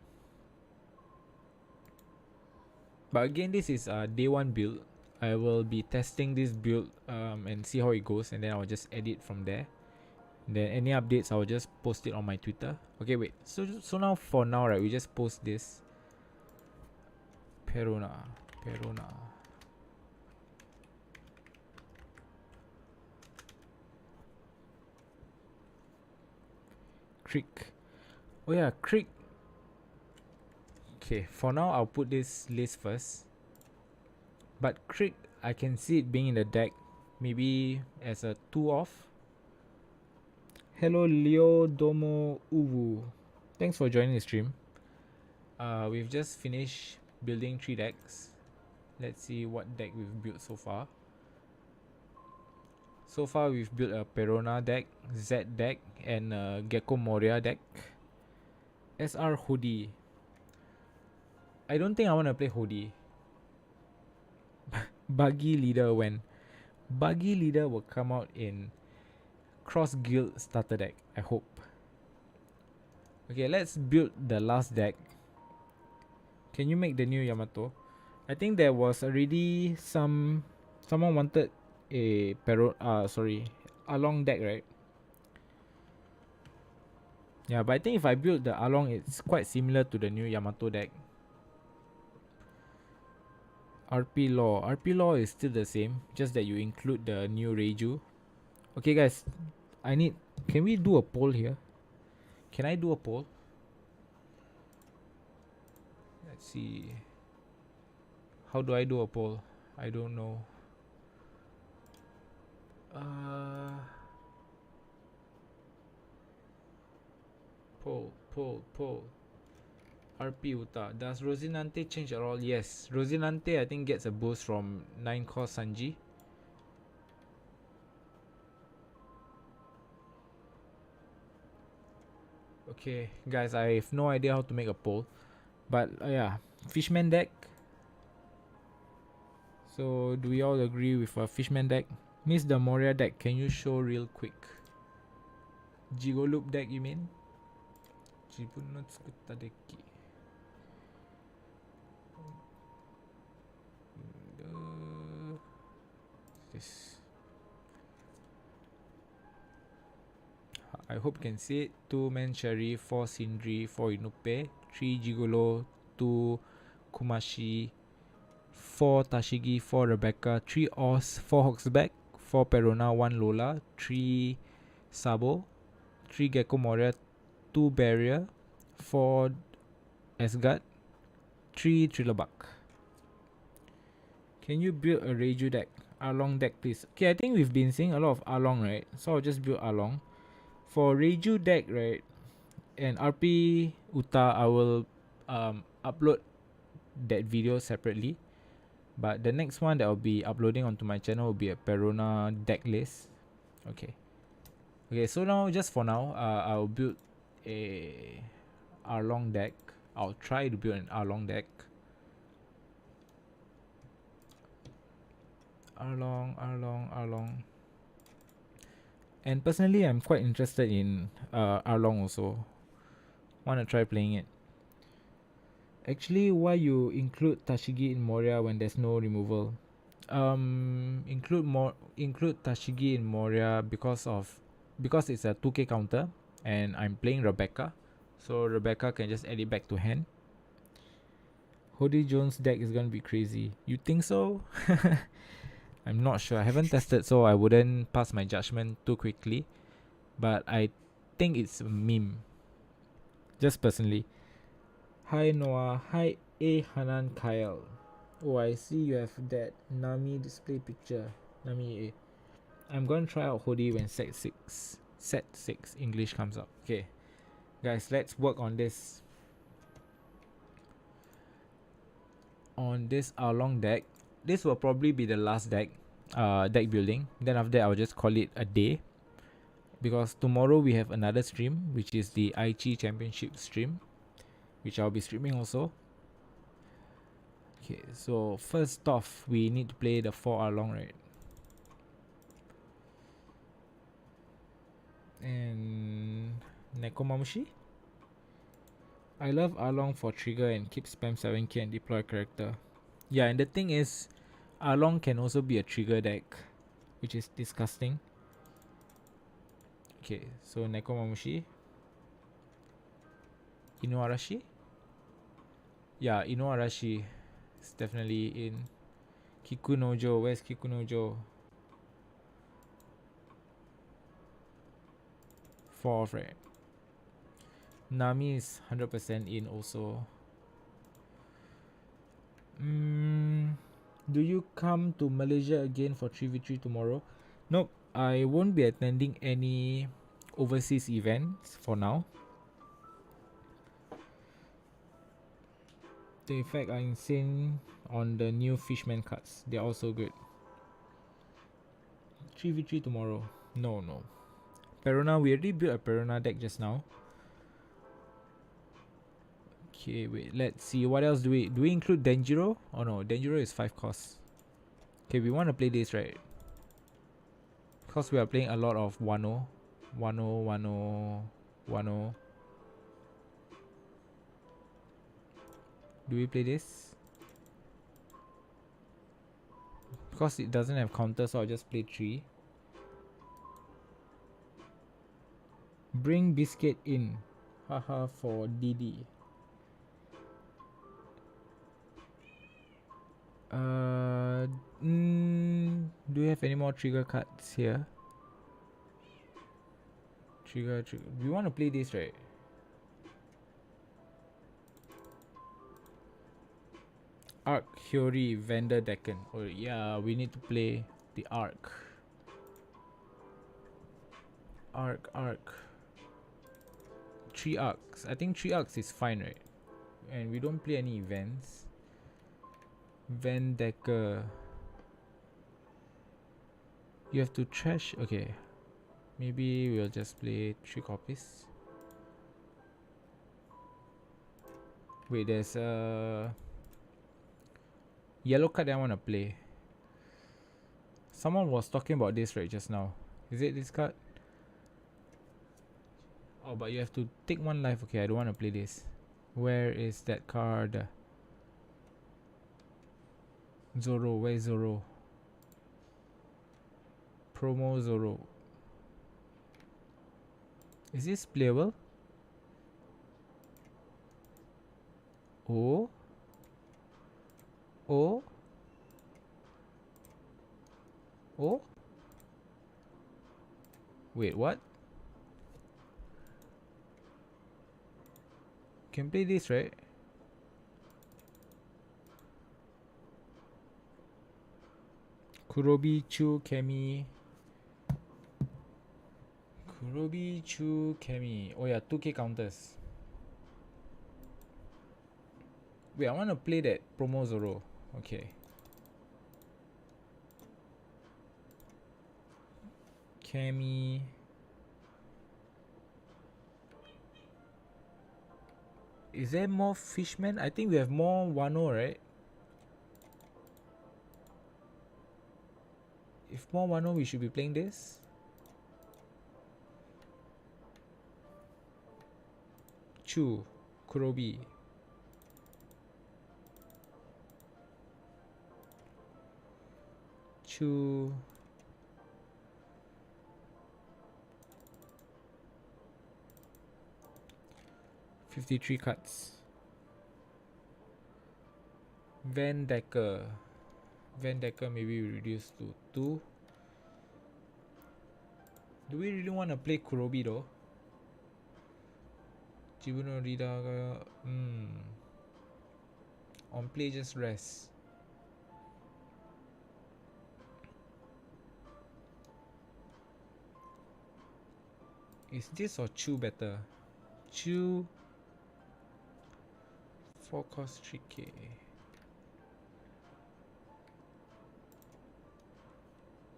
But again, this is a day 1 build. I will be testing this build and see how it goes, and then I'll just edit from there. Then any updates I'll just post it on my Twitter. Okay, wait. So now for now, right, we just post this. Perona. Creek. Oh yeah, Creek. Okay, for now I'll put this list first. But Creek, I can see it being in the deck, maybe as a 2 off. Hello Leo Domo Uwu. Thanks for joining the stream. We've just finished building 3 decks. Let's see what deck we've built so far. So far we've built a Perona deck, Z deck, and a Gecko Moria deck. SR Hody. I don't think I want to play Hody. Buggy Leader when Buggy Leader will come out in Cross Guild starter deck, I hope. Okay, let's build the last deck. Can you make the new Yamato? I think there was already someone wanted a Arlong deck, right? Yeah, but I think if I build the Arlong, it's quite similar to the new Yamato deck. RP Law is still the same, just that you include the new Reiju. Okay guys, can we do a poll here? Can I do a poll? Let's see. How do I do a poll? I don't know. Poll. RP Uta. Does Rosinante change at all? Yes. Rosinante I think gets a boost from 9 cost Sanji. Okay, guys, I have no idea how to make a poll. But yeah, Fishman deck. So do we all agree with a Fishman deck? Miss the Moria deck, can you show real quick? Jigolo deck you mean? I hope you can see it. 2 Manchari, 4 Sindri, 4 Inupe, 3 Jigolo, 2 Kumashi, 4 Tashigi, 4 Rebecca, 3 Oz, 4 Hawksback, 4 Perona, 1 Lola, 3 Sabo, 3 Gecko Moria, 2 Barrier, 4 Asgard, 3 Trilobak. Can you build a Reiju deck? Arlong deck, please. Okay, I think we've been seeing a lot of Arlong, right? So I'll just build Arlong. For Reiju deck, right, and RP Uta, I will upload that video separately. But the next one that I'll be uploading onto my channel will be a Perona deck list. Okay. Okay, so now, just for now, I'll build a Arlong deck. I'll try to build an Arlong deck. Arlong. And personally, I'm quite interested in Arlong also. Wanna try playing it. Actually, why you include Tashigi in Moria when there's no removal? Include Tashigi in Moria because it's a 2k counter and I'm playing Rebecca, so Rebecca can just add it back to hand. Hody Jones deck is gonna be crazy. You think so? I'm not sure. I haven't tested, so I wouldn't pass my judgment too quickly. But I think it's a meme. Just personally. Hi Noah. Hi A Hanan Kyle. Oh, I see you have that Nami display picture. Nami A. I'm gonna try out Hody when set 6 English comes out. Okay. Guys, let's work on this. On this Arlong deck. This will probably be the last deck building. Then after that, I'll just call it a day, because tomorrow we have another stream, which is the Aichi Championship stream, which I'll be streaming also. Okay, so first off, we need to play the 4 Arlong, right? And Nekomamushi. I love Arlong for trigger and keep spam 7k and deploy character. Yeah, and the thing is, Arlong can also be a trigger deck, which is disgusting. Okay, so Nekomamushi. Inuarashi? Yeah, Inuarashi is definitely in. Kikunojo, where's Kikunojo? 4 off, right? Nami is 100% in also. Do you come to Malaysia again for 3v3 tomorrow? Nope, I won't be attending any overseas events for now. The effects are insane on the new Fishman cards. They're also good. 3v3 tomorrow. No. Perona, we already built a Perona deck just now. Okay, wait, let's see. What else do we include Denjiro? Oh no, Denjiro is 5 costs. Okay, we want to play this, right? Because we are playing a lot of Wano. Do we play this? Because it doesn't have counter, so I'll just play 3. Bring Biscuit in. Haha for DD. Do we have any more trigger cards here? Trigger. We want to play this, right? Arc, Hyori, Vendor, Decken. Oh yeah, we need to play the Arc. Arc. 3 arcs. I think 3 arcs is fine, right? And we don't play any events. Vendecker. You have to trash. Okay. Maybe we'll just play 3 copies. Wait, there's a yellow card that I want to play. Someone was talking about this right just now. Is it this card? Oh, but you have to take 1 life. Okay, I don't want to play this. Where is that card? Zoro, where's Zoro? Promo Zoro. Is this playable? Oh. Oh. Oh. Wait, what? Can play this, right? Kurobi, Chu, Kemi. Kurobi, Chu, Kemi. Oh yeah, 2k counters. Wait, I want to play that promo Zoro. Okay. Kemi. Is there more Fishman? I think we have more Wano, right? If more Wano, we should be playing this. Chu, Kurobi. Chu. $53 cards. Van Decker. Van Decker maybe we reduce to 2. Do we really want to play Kurobi though? Jibuno Rida. On play just rest. Is this or Chu better? Chu. 4 cost 3k.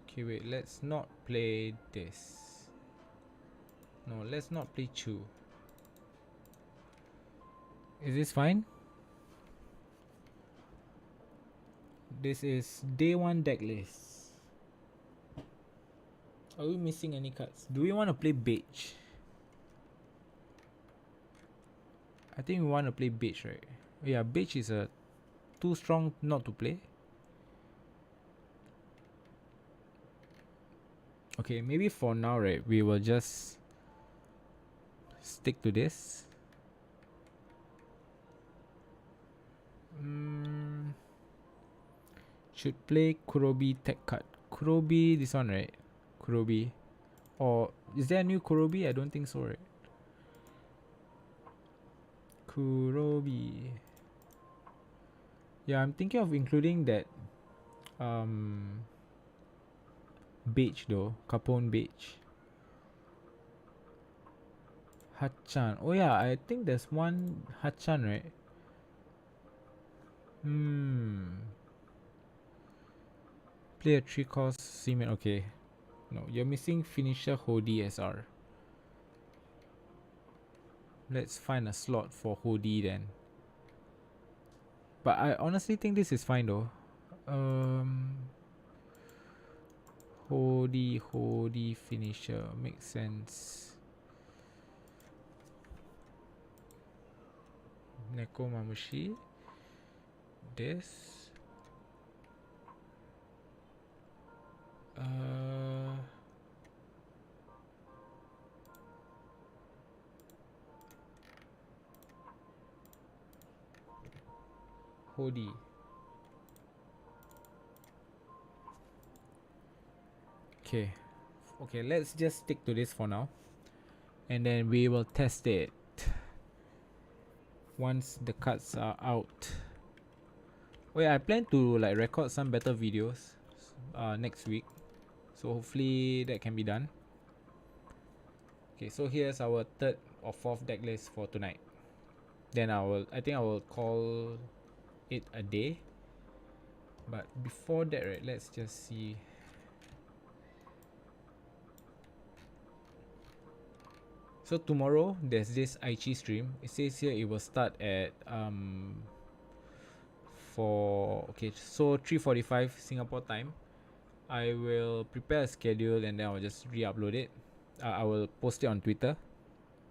Okay, wait, let's not play this. No, let's not play Chu. Is this fine? This is day 1 deck list. Are we missing any cards? Do we want to play Beige? I think we want to play Beige, right? Yeah, Beige is a too strong not to play. Okay, maybe for now, right, we will just stick to this. Should play Kurobi tech card. Kurobi, this one, right? Kurobi. Or is there a new Kurobi? I don't think so, right? Kurobi. Yeah, I'm thinking of including that Beige though. Capone Beige. Hachan. Oh yeah, I think there's one Hachan, right? Play a 3 cost cement. Okay. No, you're missing finisher Hody SR. Let's find a slot for Hody then. But I honestly think this is fine though. Hody finisher makes sense. Neko Mamushi. This. Hody. Okay, let's just stick to this for now, and then we will test it once the cards are out. Oh yeah, I plan to like record some better videos next week, so hopefully that can be done. Okay, so here's our 3rd or 4th deck list for tonight. Then I think I will call it a day. But before that, right, let's just see. So tomorrow there's this Aichi stream. It says here it will start at so 3:45 Singapore time. I will prepare a schedule and then I'll just re-upload it. I will post it on Twitter.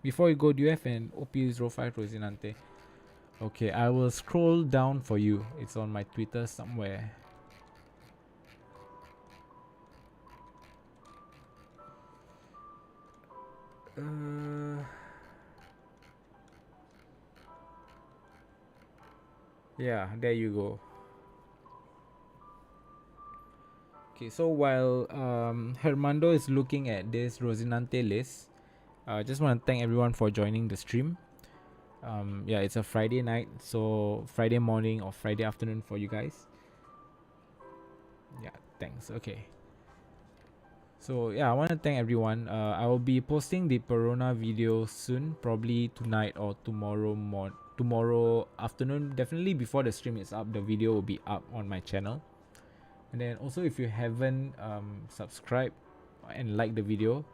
Before you go, do you have an OP05 Rosinante? Okay, I will scroll down for you. It's on my Twitter somewhere. Yeah, there you go. Okay, so while Hermando is looking at this Rosinante list, I just want to thank everyone for joining the stream. Yeah, it's a Friday night, so Friday morning or Friday afternoon for you guys. Yeah, thanks. Okay. So yeah, I want to thank everyone. I will be posting the Perona video soon, probably tonight or tomorrow afternoon. Definitely before the stream is up, the video will be up on my channel. And then also, if you haven't subscribed and liked the video,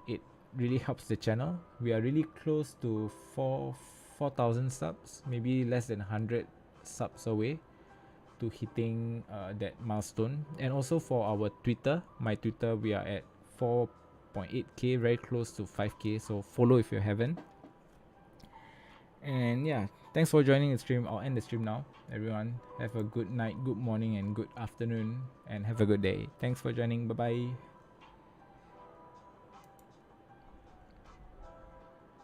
it really helps the channel. We are really close to 4,000 subs, maybe less than 100 subs away to hitting that milestone. And also for our Twitter, my Twitter, we are at 4.8k, very close to 5k, so follow if you haven't. And yeah, thanks for joining the stream. I'll end the stream now. Everyone, have a good night, good morning, and good afternoon, and have a good day. Thanks for joining. Bye bye.